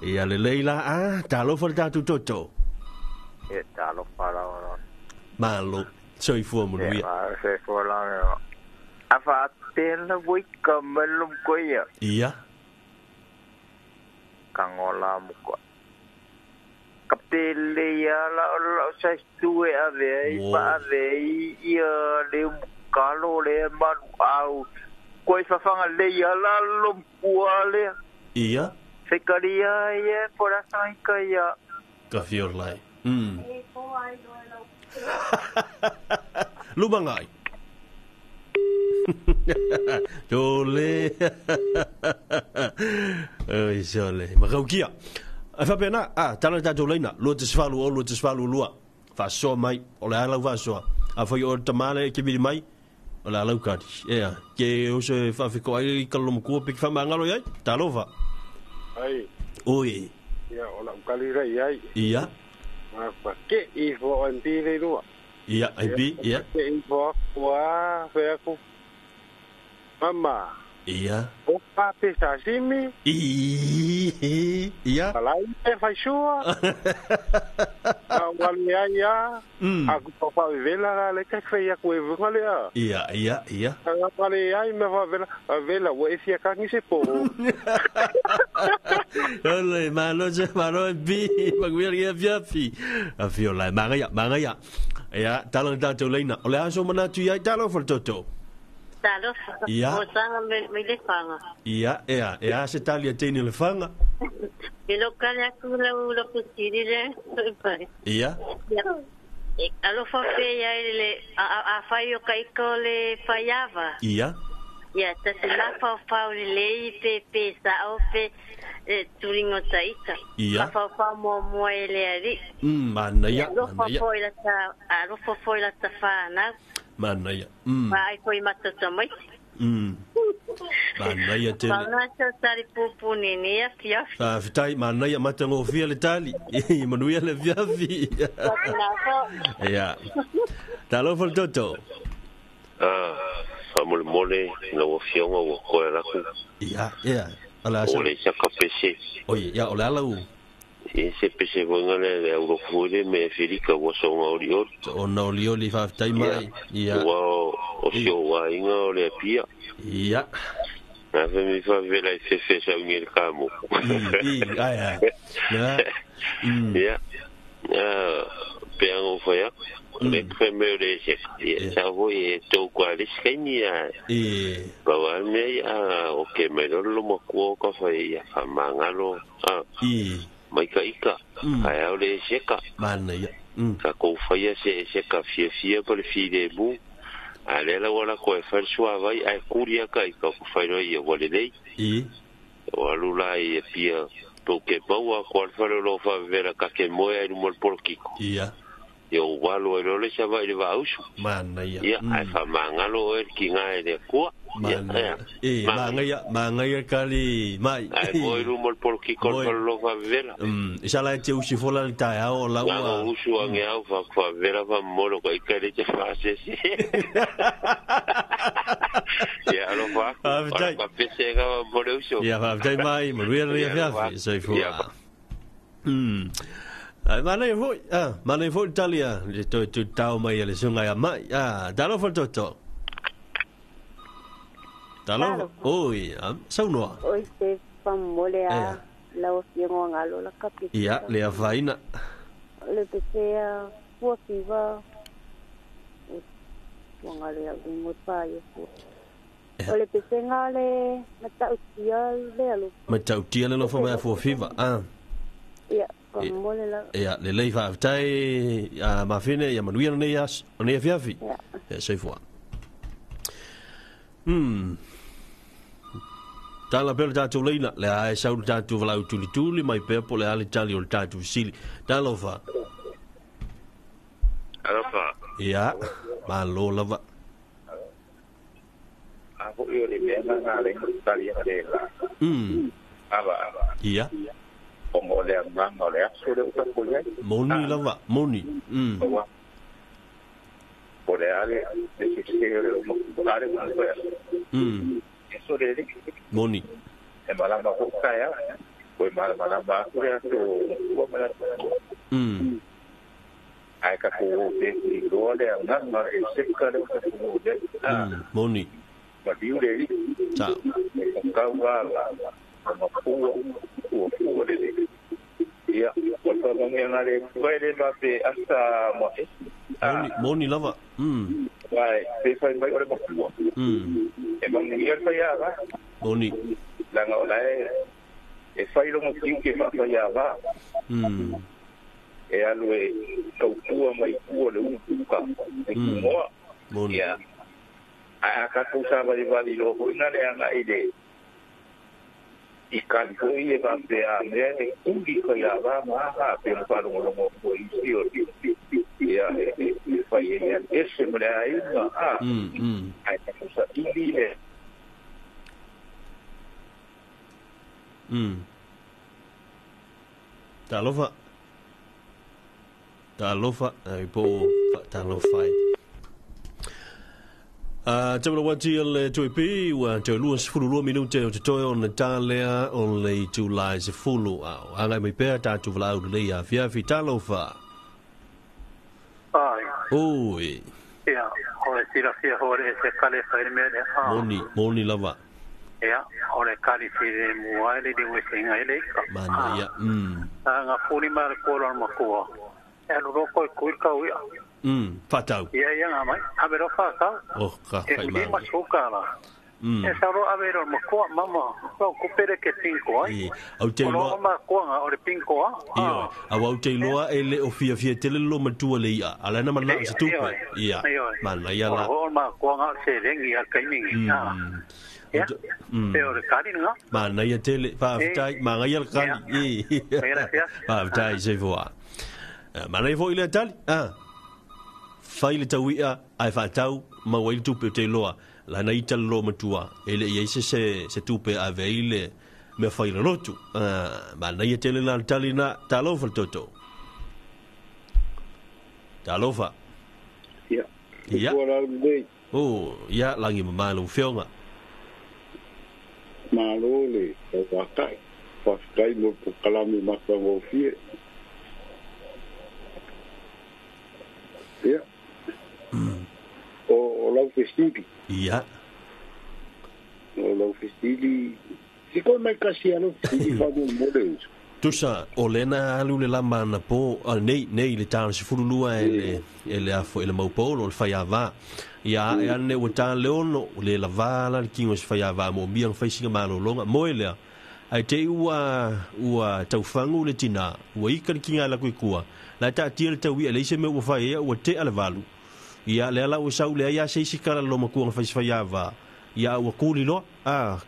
ia le leila talo fa tatu toto e talo para malo soi fu mo lui se fu la a fa tela voi kamelo koia ia kangola mo ko kaptele ya la sa stue ave pa ave ia le kalo le man au koi fa fanga le ya la lo puale ia se karia ye por asai kaya ka fior lai lubangai jole ai jole ma kaukia fa pena tala ta jolena lo te sfalu lua fa so mai o la ala va so a foi o tamale ke bi mai o la ala ka ke o se fa fi ko ai kalom ko pik fa mangalo ai talova ai oi ya kali rai ai. Ia. Apa ke info anti le lu. Ia, ai ia. Ke info wa fe aku. Mama. Ia. O pape sashimi. Ia. Alai e fai sua. Wali ya. Aku papa vela le ka fe aku e vale a. Ia. Wali ai me vela o e fia ka ni se po. Ole malo bi magwiri fiafi. Afio lai manga ya. Ya, talon tu leina. Ole aso mana tu ya talo for toto. Talo. Ia. O sanga me le fanga. Ia, se talia teni le fanga. E lo kanya ku lo pusiri le. Ia. Alo fa fe ya le a fai o kai ko le faiava. Ia. Ia, ta se la fa le pe sa o fe turingo taita. Ia. Fa mo ele ali. Mana ya. Alo fa foi la ta fa na. Mana ya. Vai foi mata tamai. Mana ya te. Mana sa tari pupu ni ya fia. Fitai mana ya mata ngo fia le tali. Manuia le fiafi. Ya. Talo for toto. Famul mole no fionga wo ko la ku. Ya. Ala sa. Ole sa kapese. Oye, ya ole ala u. Se pese vongale le Eurofude me Filica wo so ngoliot. O no lioli fa tai mai. Ya. Wow, o sio wa inga le pia. Ya. Na fe mi fa vela se fe sa ngel kamo. Ya. Ya. Pe ngo fa ya. Le creme de se. Ça voye to kwa le skenia. Ba me ya o ke me lo mo ko ka fa ya fa mangalo. Mai ka ika ai au le seka mana ya ka ko faia se ka fia por fi de bu ale la wala ko fa sua vai ai kuria ka ko fa no ia wale dei walu la ia pia to ke baua ko fa lo fa vera ka ke moya no por kiko ia yo walu le sa vai de vausu mana ya ai fa mangalo ki ngai de ko manga ya kali mai ai moi rumor por ki ko lo fa vera isa la te usi fola ta o la wa usu ange au fa vera va molo ko ikare te fa se ya lo fa pa pese ga molo usu ya va dai mai mo ri ya sai fu mana foi Italia le to tau mai le sunga ya mai dalo for toto Talo, oi, sau noa. Oi, se famole a la ofiengo ngalo la kapi. Ia, le avaina. Le pesea fua fiva. Ngalo ya ngot pa yo. Le pesea ngale mata utia le alo. Mata utia le no fa mai fua fiva. Ia, famole la. Ia, le lei fa tai ma fine ya manuia ne yas, ne fiafi. Ia, sei fua. Tala pele tatu leina, le ae sauru tatu walau tuli mai pepo le ale tali o le tatu sili. Tala ufa. Alofa. Ia, ma lo lava. Aku iyo le mea ngale tali ya le la. Aba. Ia. Ongo le manga le aso le utako ya. Moni lava, moni. O le ale, le siseo le ale manga ya. Eso le Moni. E malama ko kaya. Ko malama ko ya to ko malama. Ai ka ko te ni ro le na ma e se ka le ko de. Moni. Ma diu le. Ciao. Ka wa la. Ma ko le. Ya, ko to no me na le ko le ba pe hasta mo. Moni lava. Vai, pe fa mai ore mo. E bang ni ya ya ba. Moni. Langa olai e fai lo mo ke fa ya ba. E alu e tau tua mai ua le uka. E kumoa. Moni. Ya. A ka tu sa ba di lo ko ina le anga ide. I ka ko i e ba pe a me e ungi ko ya ba ma ha pe fa lo mo ko i si o ya e fai e ese mo le ai ma a. Ai ka sa i le Talofa ai po talofai Jamana wati le tuipi wa te lua sifulu lua minute o te toi o na talea o le July sifulu au. Anga mai pēr tātu wala au le ia fiafi talofa. Ai. Oi. Ia, o le tira fia hore se kale whaere mea. Moni lava. Ia, o le kali fire muaile di wesinga ele ika. Mana ia. Nga puni maa le kōra makua. E luroko e kuika uia. Fatau. Ia ngā mai. Abero whakau. Ka kai mai. E hudi masukara. E sauro abero makua mama. Kau kupere ke pinko ai. Au te loa. Ono makua o le pinko a. Ia. Au te loa e le o fia tele lo matua le ia. Ala na mana se tupe. Ia. Mana ia la. Ono makua ngā se rengi a kaimingi. Ia. Te o le kari nga. Mana ia tele. Whaafitai. Mana ia le kari. Whaafitai se voa. Mana ia vo ile tali. Fai le tauia ai whaatau ma wai tupe te loa la na ita lo matua ele ia se tupe a veile me fai le lotu ma na ia tele la tali na talofa toto talofa ia ia langi mamalo feonga malole o wakai paskai mo kalami masango fie ia o lau festili. Ia. O lau festili. Si koe mai kasi alo festili whamu modeus. Tusa, o lena alu le lama na po, nei le tāna si furulua e le afo, e le maupolo, le whaiawa. Ia, e ane ua tāna leono, le la vala, le kingo si whaiawa, mo miang whaisinga malo longa, moe lea. Ai te ua tauwhangu le tina, ua ika le kinga la kuikua. La ta tia le tau ia, le ise me ua whae ua te ale valu. Ia le ala ua sau lea ia se isi kala lo makua ngā whaiawa. Ia ua kūli loa,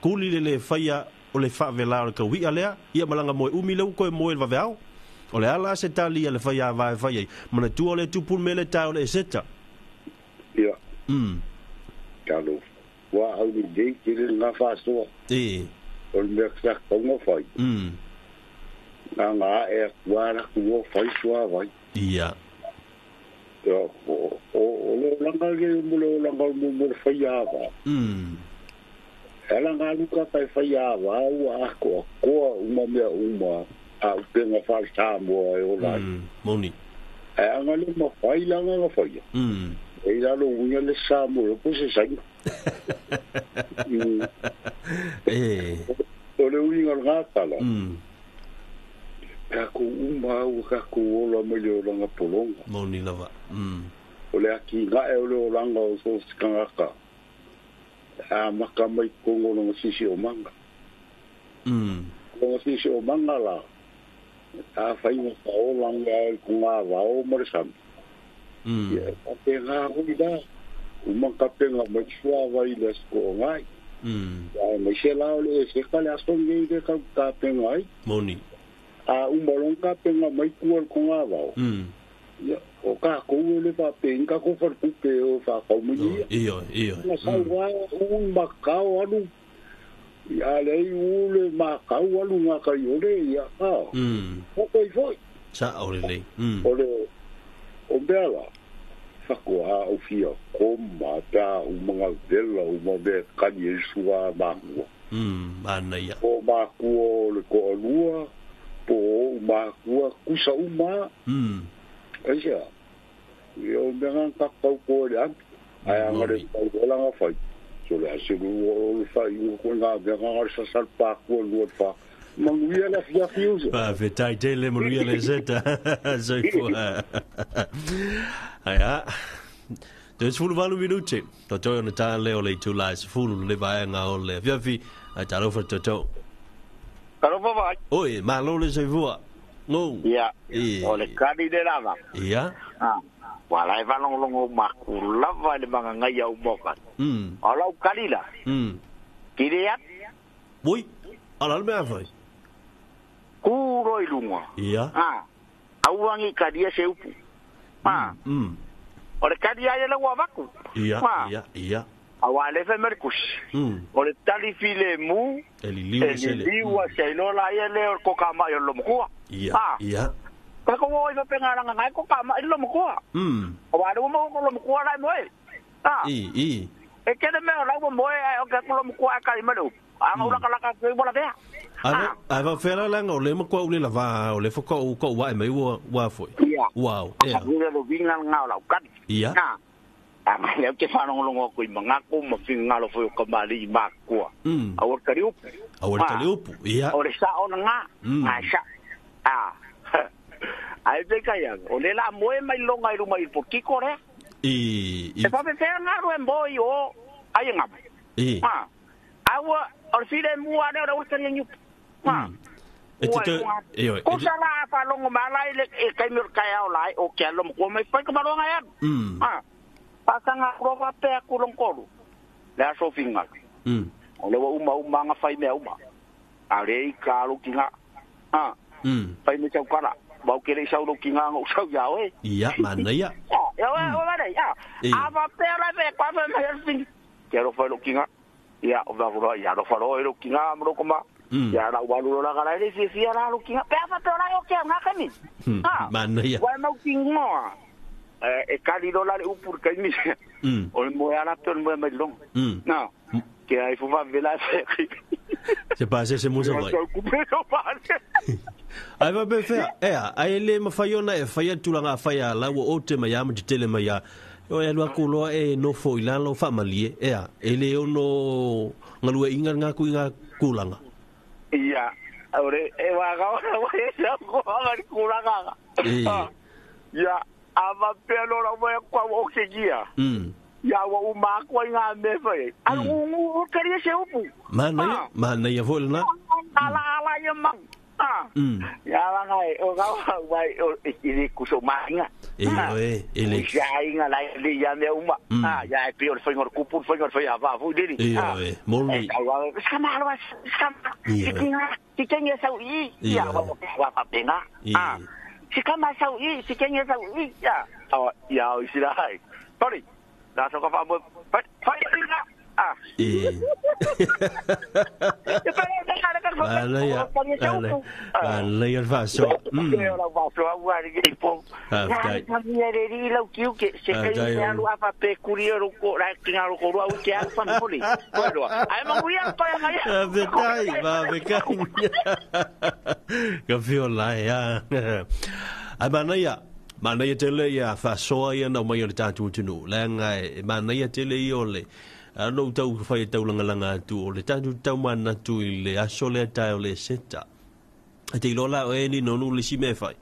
kūli le whaia o le whaavela o le kauia lea, ia malanga moe umi leu koe moe le waweao. O le ala se tali ia le whaiawa e whaiai. Mana tua le tupul me le tau le seta. Ia. Kalo, wa au ni dei kire ngā whāsoa. O le mea ksa konga whai. Ngā e kuara kua whai sua wai. Ia. O lo langa ge mule o langa mule whaiawa. E langa luka kai whaiawa ua ako koa uma mea uma a upenga whal tāmua e o lai. Moni. E anga le ma whai langa nga whaia. E lalo unga le Samoa po se sainga. O le uinga ngā tala. Kako uma ua kako ola me le o langa polonga. Moni lava. O le aki nga e o le o langa o so sikangaka. A maka mai kongo longa sisi o manga. Longa sisi o manga la. A whainga sa o langa e kunga wao marisami. Ia kape ngā hui da. Umanga penga mai sua vai le sko ngai. Ia mai se lao le se kale asonge i de ka penga ai. Moni. A umalonga penga mai kual kunga wao. O ka kou le pa penga ko far pupe o fa kaumuni. Iyo. Na sa wa un makau alu. Ya le ule makau alu nga ka yole ya ka. O foi. Sa ole. O bela. Fa ko a o fia ko mata o mga vela o mga kani sua ma. Ana ya. O ma ko le ko lua. Po ma ko kusa uma. Aja. Yo dengan kakau ko dia. Ai ngare ko la nga fai. So la se lu fai ko nga nga sa salpa ko lu fa. Manguia la fia fiusa. Pa vetai tele manguia le zeta. Zo fo. Aya. Des fulu valu minute. Toto na ta leo le July fulu le vai nga o le fiafi. Ai ta ro fa toto. Karo vai. Oi, ma lo le se voa. No. Ia. O le kari de lava. Ia. Wala e valongo makulava le manga ngai au moka. Ala u kalila. Kirea. Oi. Ala me afai. Kuro ilunga. Ia. Auangi kadia se upu. O le kadia ia le wavaku. Ia. awale fe merkus o le tali file mu liwa selo la ele ko kama yo lo mkua ia ka ko wo ifa pengara ngai ko kama lo mkua o wa do mo ko lo mkua la mo i e kene me la mo o ka ko lo mkua ka i mo anga ula kala ka ko bola bea ava fela langa o le mkua ule la va o le foko ko wa mai wa foi wow ia lo vinga nga la ka ia le ke fa no longo ko manga ko mo finga lo foi ko mali makua awor kariupu ia o le sa ona nga sa ai te kaya o le la moe mai longa i ruma i po kiko re e fa pe nga ro mboi o ai nga awa o file mua ne o tani nyu ko sala fa longo malai le e kai mir kaya o lai o ke lo ko mai pa ko malonga ya pasanga prova pe ku longkolu le aso finga o le uma nga fai me uma are ka lu kinga fai me chau kala ba ke le sau lu kinga ngo sau ya we ia mana ya wa dai ava pe la pe pa me helping ke lo fa lu kinga ia o va ro ya lo fa lo lu kinga mo ko ma ya la wa lu la kala le si la lu kinga pe ava pe la yo ke nga kami mana ya wa mau kinga e kali dola le upur kai mi o mo ala ton mo mai long na que ai fu va vela se passa se musa vai ai va be fe ai le ma faiona e faia tulanga faia la o te mai am tele mai ya o ya lo kulo e no fo ila lo fa malie ele o no ngalu inga nga ku inga kulanga ia ore e wa ga wa ya ko ga kulanga ia ava pelo la voy kwa okegia ya wa uma kwa nga mefe alungu queria ser upu mana ya volna ala ya mang ya la ngai o ga vai o ile kusomanga ele ya inga la le ya me uma ya pe o foi ngor kupu foi ngor foi ava fu dili molni skama lo skama ti tinha sau ya wa pa pena si kama sau si kenya sau ya ya o si lai sorry da so ka fa mo fa Alaya faso. Manaya tele ya faso ya na mai ta tu tunu langa manaya tele yole no tau fai tau langa tu o le tatu tau mana tu i le aso le tai o le seta te lola o eni nonu le si me fai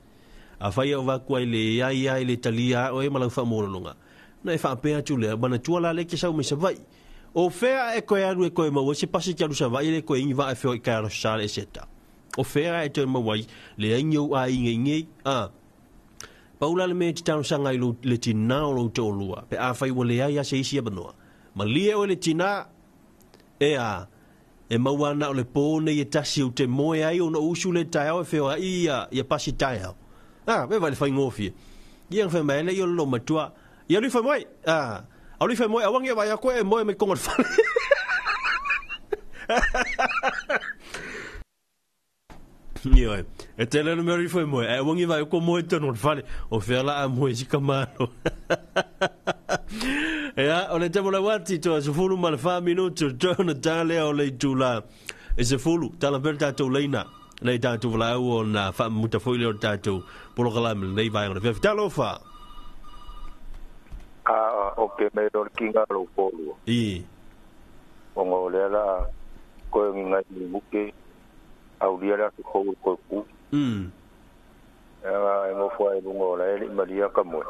a fai o vakua i le ia i le talia o e malau fa molonga na e fa pe tu le bana tu la le ke sa me se vai o fea e koe aru e koe mau se pasi ki aru sa vai le koe ingi va e feo i kai aro sa le seta o fea e te mawai le ainyo a inge paula le me te tau sanga i le tina o lo te olua pe a fai wale ai a se isi abanoa ma lia o le tina e mawana o le pōne i tasi o te moe ai o na usu le tai au e wheo ia pasi tai au me vai le whai ngofie ia ngwhai mai le i o lo matua ia lui whai moe au lui whai moe awangi a vai a koe e moe me konga whale Ioi, e tele no meri foi moe, e wangi vai ko moe tono fale, o fela a moe si kamano. Ya, o le temo la wati to se fulu mal fa minuto tona tale o le tula. E se fulu tala verta to leina. Le tatu vla o na fa muta foi le tatu polo kala le vai ona fe talo fa. Okay, me do kinga lo polo. Ongo le la ko ngai buke au dia la ko ku ngo foi bungo la ele maria kamo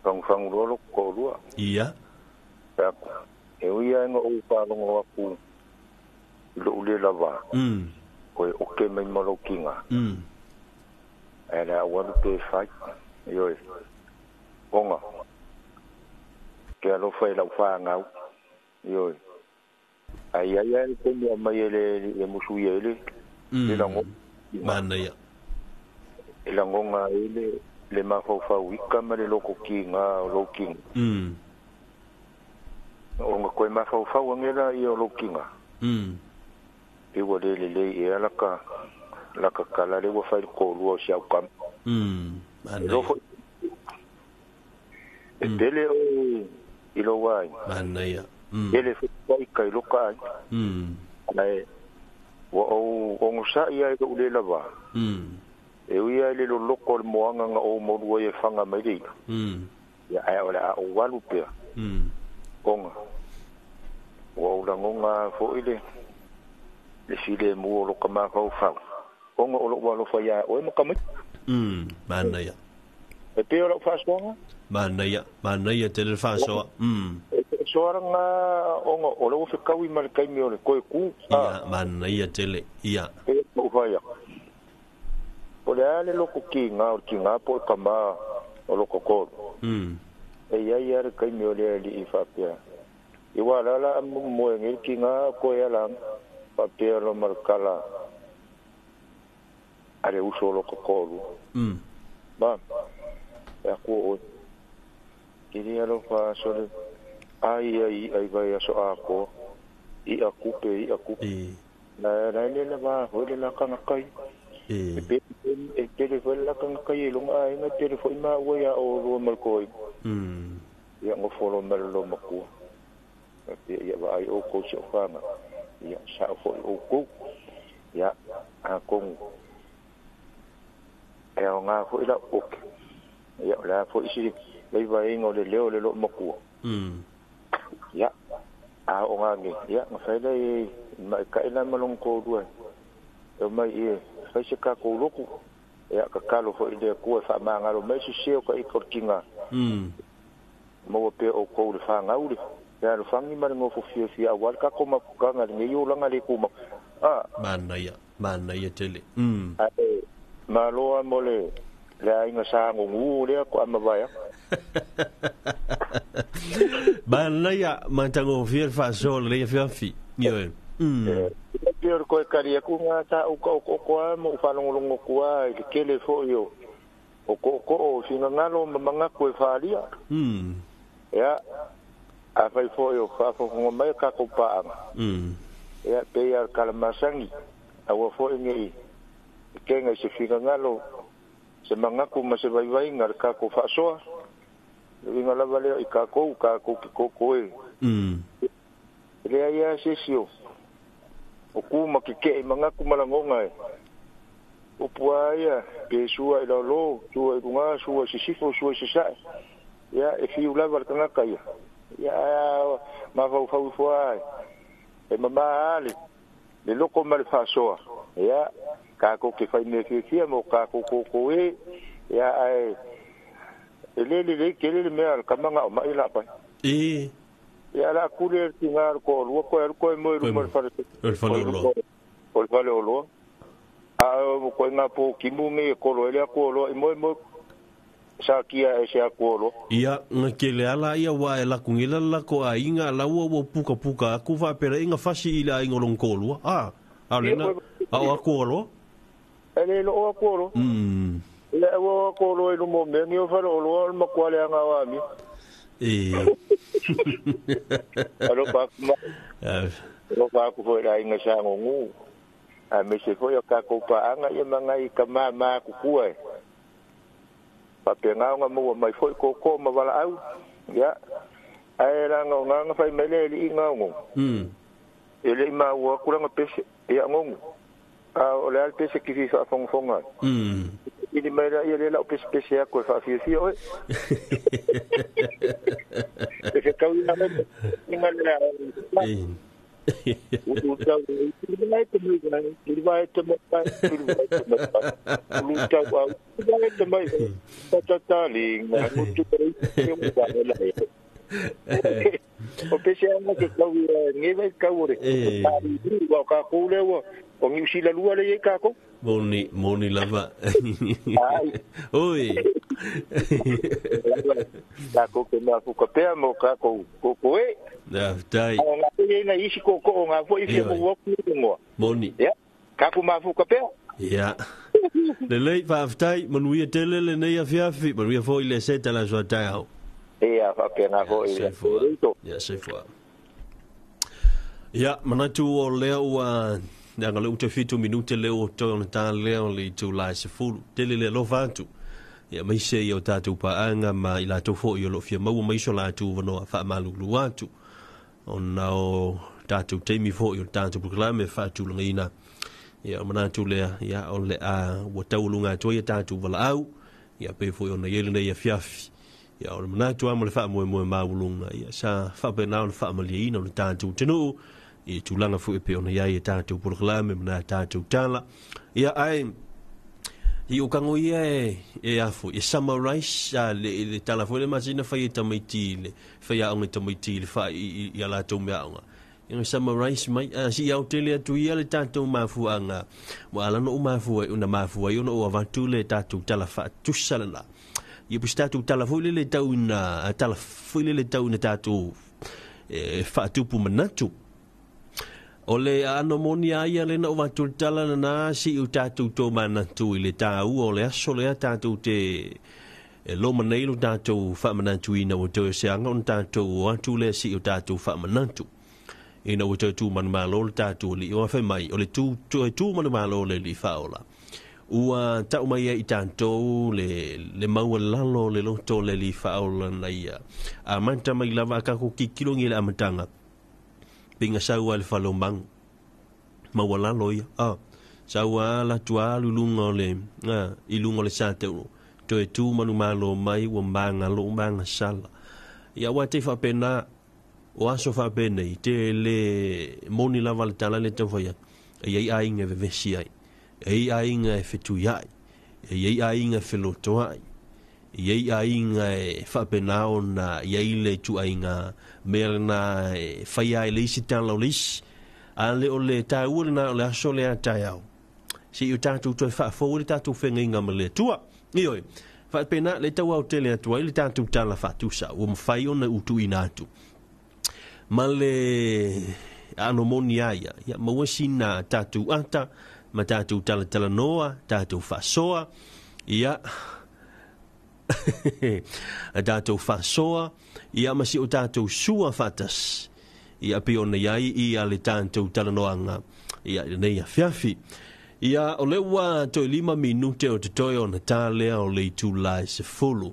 fang rolo ko lua ia ta e uia ngo upa ngo aku lo le lava ko o ke me mo kinga era one to fight yo onga ke lo foi la fa ngau yo ai ko mi mai le musu ele le lango mana ya lango nga le ma fa wika ma le loko kinga lo king o nga koe mafau ngela i o lokinga. I wa le e laka kala le wa fai ko lu o sia kam. Dele o i lo wai. Manaya. Dele fai kai loka. Ai wa o ngusa ia ko le lava. E ia le lo loko le moanga nga o mo wa e fanga mai dei. Ya ai ora o walu pe. Konga. Wa ula ngonga fo ile. Le file mo lo kama ka fa. Konga o lo wa fa ya o mo kama. Manaya. E pe o lo fa songa? Manaya te le fa so. Soaranga onga o lo fa kawi mal kai mi o le koe ku. Ya manaya tele. Ya. E mo fa ya. O le ale lo ki nga po kama o lo ko. E ia kai mi o le li fa pia. I wala la mo ngi ki nga ko ya lang pa pia lo markala. Ale uso lo ko. Ba. Ya ko o. Kiri alo fa so le ai vai so ako. I akupe. Na le ba ho le la kana kai. E telefone la kan kai lo ai na telefone ma wa ya o lo mal koi ya ngo folo mal lo maku ya ba ai o ko so fama ya sa fo o ko ya a kong e nga fo ila o ya la fo isi le ba ngo le lo maku ya a o nga ngi ya nga fa dai mai kai na malong ko duai e mai e fai se ka ko loku ya ka kalo fo ide ko fa manga lo mai se ko i korkinga mo pe o ko le fa ngauri ya lo fangi ma ngo fo fi awal ka ko ma ka nga ni yo langa le kuma mana ya tele ma lo amole la inga sa ngu le ko ama baya mana ya mantango fi fa so le fi yo Pior ko kari aku ngata o mo fa longo ko ai ke le fo yo o ko singa ngalo manga ko falia ya a fai fo yo fa fo mai ka ko pa ya pe ya kalmasangi a wo fo ngi ke ngai se finga ngalo se manga ko ma se vai ngar ka ko fa so vinga la vale i ka ko e le ya se sio o kuma ke manga kumalangonga o puaia pe sua ila lo sua dunga sua sisifo sua sisa ya e fi ula vartanga kaya ya ma fa foi e mama ale le loko mal fasoa ya ka ko ke fa me fi mo ka ko e ya ai le ke le me al kamanga o mai la pa ya la kule tingar ko lo ko mo ru fa el lo a ko na po kimu me ko lo ele ko lo mo sa kia e se ko lo ia ngakele ala ia wa ela kungila la ko ainga la wo puka ku fa pera inga fasi ila inga long ko lo alena a ko lo ele lo ko lo le wo ko lo no mo me ni fa lo ma ko le nga wa mi alo pa ku foi ai nga sa ngu a me se foi ka ko pa anga ye manga I ka ma ku kuai pa pe nga mo mai foi ko ma wala au ya ai la nga fai mele li nga ngu ele ma wa ku nga pese ya ngu a o le al pese ki fi fa fonga ini mai la ia la pese ya ko fa fi oi que kau ina inga la o pese ana que kau neve kau re ka ko le o ngi si la lua le ka ko moni lava oi la ko ke na ko pe mo ka ko e da dai nga pe na isi ko nga fo I mo mo moni ya ka ko ma fu ka pe ya le lei fa aftai manuia tele le nei afiafi manuia fo ile seta la sua tai au e a fa ke na fo ya se fo Ya, manatu o leo wa nga le uta fitu minute leo to na ta leo le July se fulu tele le lo vantu. Ya mai se yo tatu pa anga ma ila to fo yo lo fia mau mai so la tu vano fa malulu watu. Ona o tatu temi fo yo tatu proclame fa tu ngina. Ya manatu le ya o le a wa taulunga to ya tatu vala au. Ya pe fo yo na yele ne ya fiafi. Ya o manatu am le fa mo maulunga ya sa fa pe na fa mali ina le tatu tenu. I tulanga fu pe ona ia tatu proclame na tatu tala ia ai i o kango ia e afu e summarize le tala fu le masina fa ita maiti le fa ia on ita maiti le fa ia la to me anga i summarize mai si ia tele tu ia le tatu mafu anga wa ala no mafu una mafu ia no va tu le tatu tala fa tu sala i bu tatu tala fu le tau na tala fu le tau na tatu fa tu pu manatu o le anomonia ia le na o vatultala na si u tatu to mana tu le tau o le aso le tatu te lo maneilu tatu fa manatu ina o te se anga on tatu o atu le si u tatu fa manatu ina o te tu man malo tatu li o fa mai o le tu man malo le li fa ola ua tau mai i tatu le mau lalo le lo to le li fa ola na ia a manta mai lava ka ko kikilongi le amatanga pinga saua le falomang mawala loia saua la tua lulunga le ilunga le sateu to e tu manu malo mai wa manga lo manga sala ia wa te fa pena o aso fa pena te le moni la valtala le te foi ia ainga ve vesi ai ia ainga e fetu ai ia ainga feloto ai ia ainga e fa pena ona ia ile tu ainga merna faya ile sitan lolis ale o le tau na le aso le ataiao si u tatu to fa fo le tatu fenga male tua ioi fa pena le tau au tele tua le tatu tala fa tu sa o mfai ona utu inatu male anomonia ya mawasina tatu ata matatu tala tala noa tatu fa soa ia tatu fa soa ia masi o tatu sua fatas ia piona iai ia le tatu talanoanga ia nei a fiafi ia o lewa to 5 minute o te toi o na tale o le July se fulu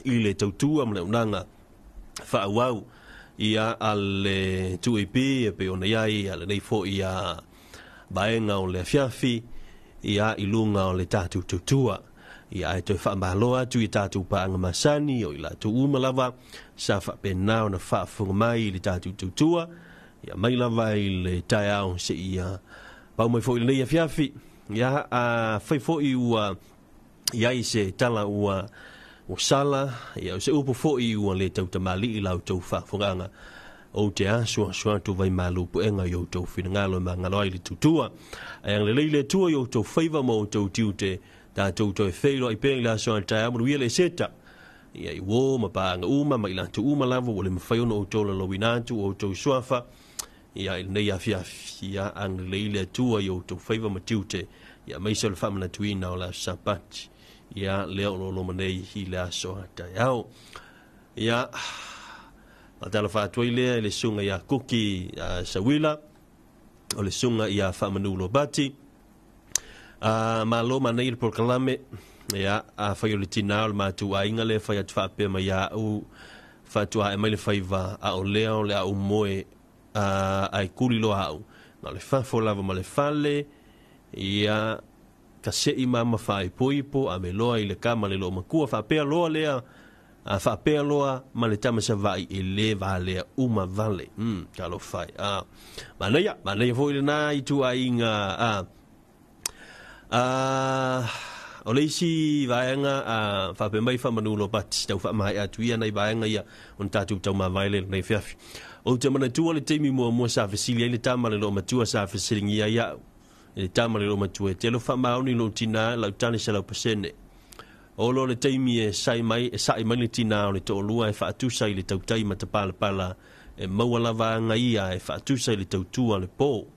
i le tautua mle unanga whaawau ia ale tuipi e piona iai ale nei fo ia baenga o le fiafi ia ilunga o le tatu tutua ia e toi whaamahaloa tu i tatu paanga masani o i la tu umalava sa whapena o na whaafunga mai i le tatu tutua ia mai lava i le tai au se ia pau mai fo i le nei a fiafi ia a whai fo i ua ia i se tala ua o sala ia o se upo fo i ua le tau tamali i lau tau whaafunganga o te asua sua tu vai malu puenga i o tau whinangalo ma ngaloa i le tutua ai ang le leile tua i o tau whaiva mo o tau tiute tātou toi whailo i pēngi la soa tai amuru ia le seta. Ia i wō ma pāanga uma, ma i lantu uma lava, o le mawhaiona o tōla lowi nātu, o tau suafa. Ia i nei a fiafi, ia ang leile tua i o tau whaiva ma tiute. Ia maisa le whamana tuina o la sapati. Ia leo lo manei hi la soa tai au. Ia, a tala whātua i lea, le sunga ia kuki sawila, o le sunga ia whamanulo bati. Malo mana il proclame ya a faio le tina ma tu ainga le faia tfa pe ma ya u fa tu a mai le faiva a o le a moe ai kuli lo au na le fa fo lava ma le fale ya ka se i mama fai poipo a me loa i le kama le lo makua fa pe loa le a fa pe loa ma le tama sa vai e le vale uma vale ka lo fai mana ya fo le na i tu ainga o leisi vaenga fa pe mai fa manulo bat tau fa mai atu ia nei vaenga ia on tatu tau ma vaile nei fiafi o te mana tua le temi mo sa fasilia le tama le lo matua sa fasilia ia le tama le lo matua te lo fa mauni lo tina la tani sa la pasene o lo le temi e sai mai le tina o le to lua e fa tu sai le tau tai mata pala e mawala vaenga ia e fa tu sai le tau tua le po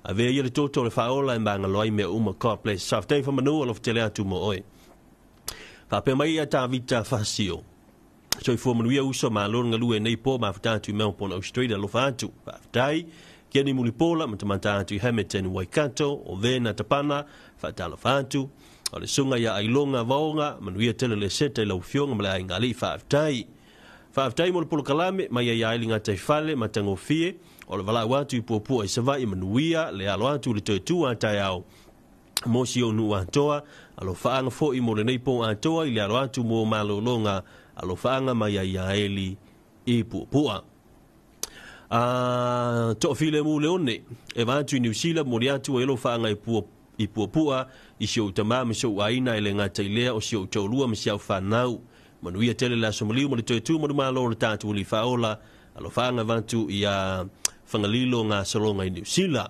ave ia le toto le faola e manga loi me uma complex sa te fa manu of tele atu mo oi fa pe mai ta vita fasio so ifo manuia uso malo ngalue nei po ma fatatu Melbourne Australia lo fatu fatai kiani mulipola matamata Hamilton Waikato o vena tapana fatalo fatu o le sunga ya ailonga vaonga manuia tele le seta la ufionga mala ngali faaftai mo le polokalame mai ia ilinga taifale matangofie o le vala watu ipopua isavai manuia le alo atu le toetua taiao mo si onu atoa alo faanga fo i mo le neipo atoa i le alo atu mo malolonga alo faanga mai ia eli ipopua to file mu leone e vatu i New Zealand mo le atu elo faanga ipopua i sio tamama sio aina ele ngata ilea o sio tolua msiau fanau manuia tele la somaliu mo le toetu mo le malo le tatu li faola alo faanga vantu ia fangalilo nga salonga i New Zealand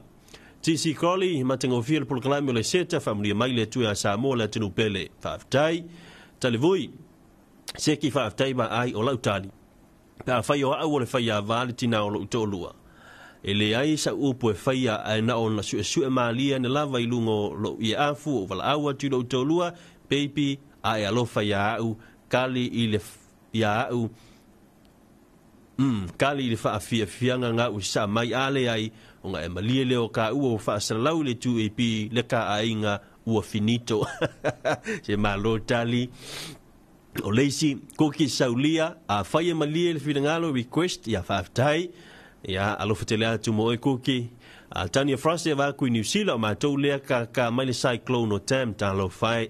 TC Crowley matangofia le polokalame o le seta familia mai le tu a Samoa le tunu pele faaftai talevoi seki faaftai ba ai o lautali pa fai o au le fai a vale tina o lo utolua ele ai sa upo e fai a na on la su malia ne lava i lungo lo i afu o vala awa tu lo utolua baby ai alo fai a au kali i le ia au kali i le faafia fianga nga u sa mai ale ai o nga e malie leo ka ua fa salau le tu e pi le ka ainga ua finito se malo tali o leisi koki saulia a faia malie le finangalo request ya faaftai ya alo fatele atu mo e koki a Tania Frosty va ku New Zealand ma to le ka mai le cyclone o tam ta lo fai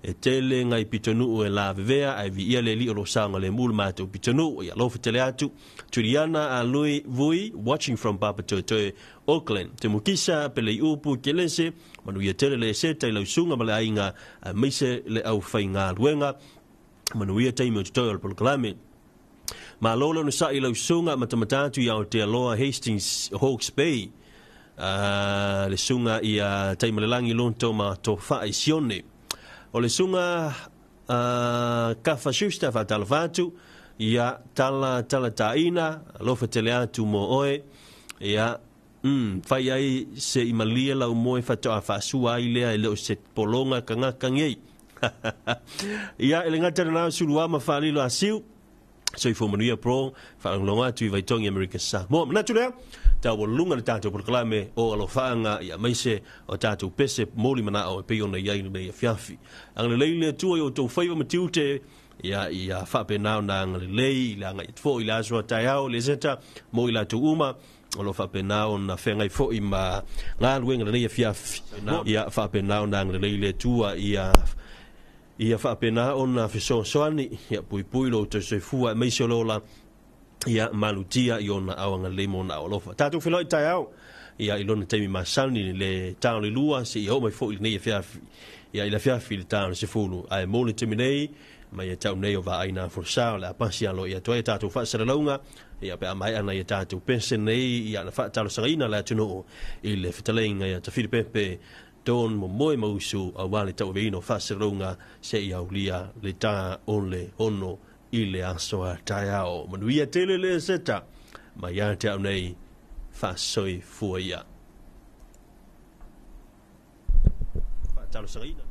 e tele ngai pitonu e la vea ai vi ia le li o lo sanga le mul ma to pitonu ya lo fatele atu Juliana a lui vui watching from Papa Toto Auckland te mukisa pele upu kelese manu ia tele le seta i lau sunga male ainga a meise le au fai ngā luenga manu ia teimi o tutoio le polokalame ma lolo no sa i lau sunga matamatatu ia o te aloa Hastings Hawke's Bay le sunga ia teimi le langi lonto ma to fa i sione o le sunga kafa shusta fa talafatu ia tala taina lofa tele atu mo oe ia fai ai se imalia lau moe fatoa fasua ai lea leo se polonga kangaka ngei ia ele ngata na sulua ma falilo asiu so i fomanuia pro fa longa atu i vaitongi America sa mo na tule ta wolunga na tato polokalame o alofanga ia maise o tato pese moli mana o pe ona ia nei fiafi ang leile tu o to faiva matiute ia fa pe na ang lei la nga fo ila so taiao le zeta mo ila tu uma o lo fa pe na na fenga fo i ma nga luenga nei fiafi ia fa pe na ang leile tu ia fa pe na ona fiso soani ia pui lo to se fua mai so lola ia malutia iona awanga lemon au lofa tatu filoi taiao ia ilona temi masani le tau le lua se ia mai fo nei fiafi ia ila fiafi le tau se fulu ai mole temi nei mai tau nei o va aina for sa la pasia lo ia toi tatu fa sera longa ia pe mai ana ia tatu pensen nei ia na fa tau sarina la tuno il fitalenga ia te filipepe don mo moi mausu a wale tau vino fa sera longa se ia ulia le ta onle ono ile asoa taiao manuia tele le seta mai ia tau nei fa soi fuia fa tau sarina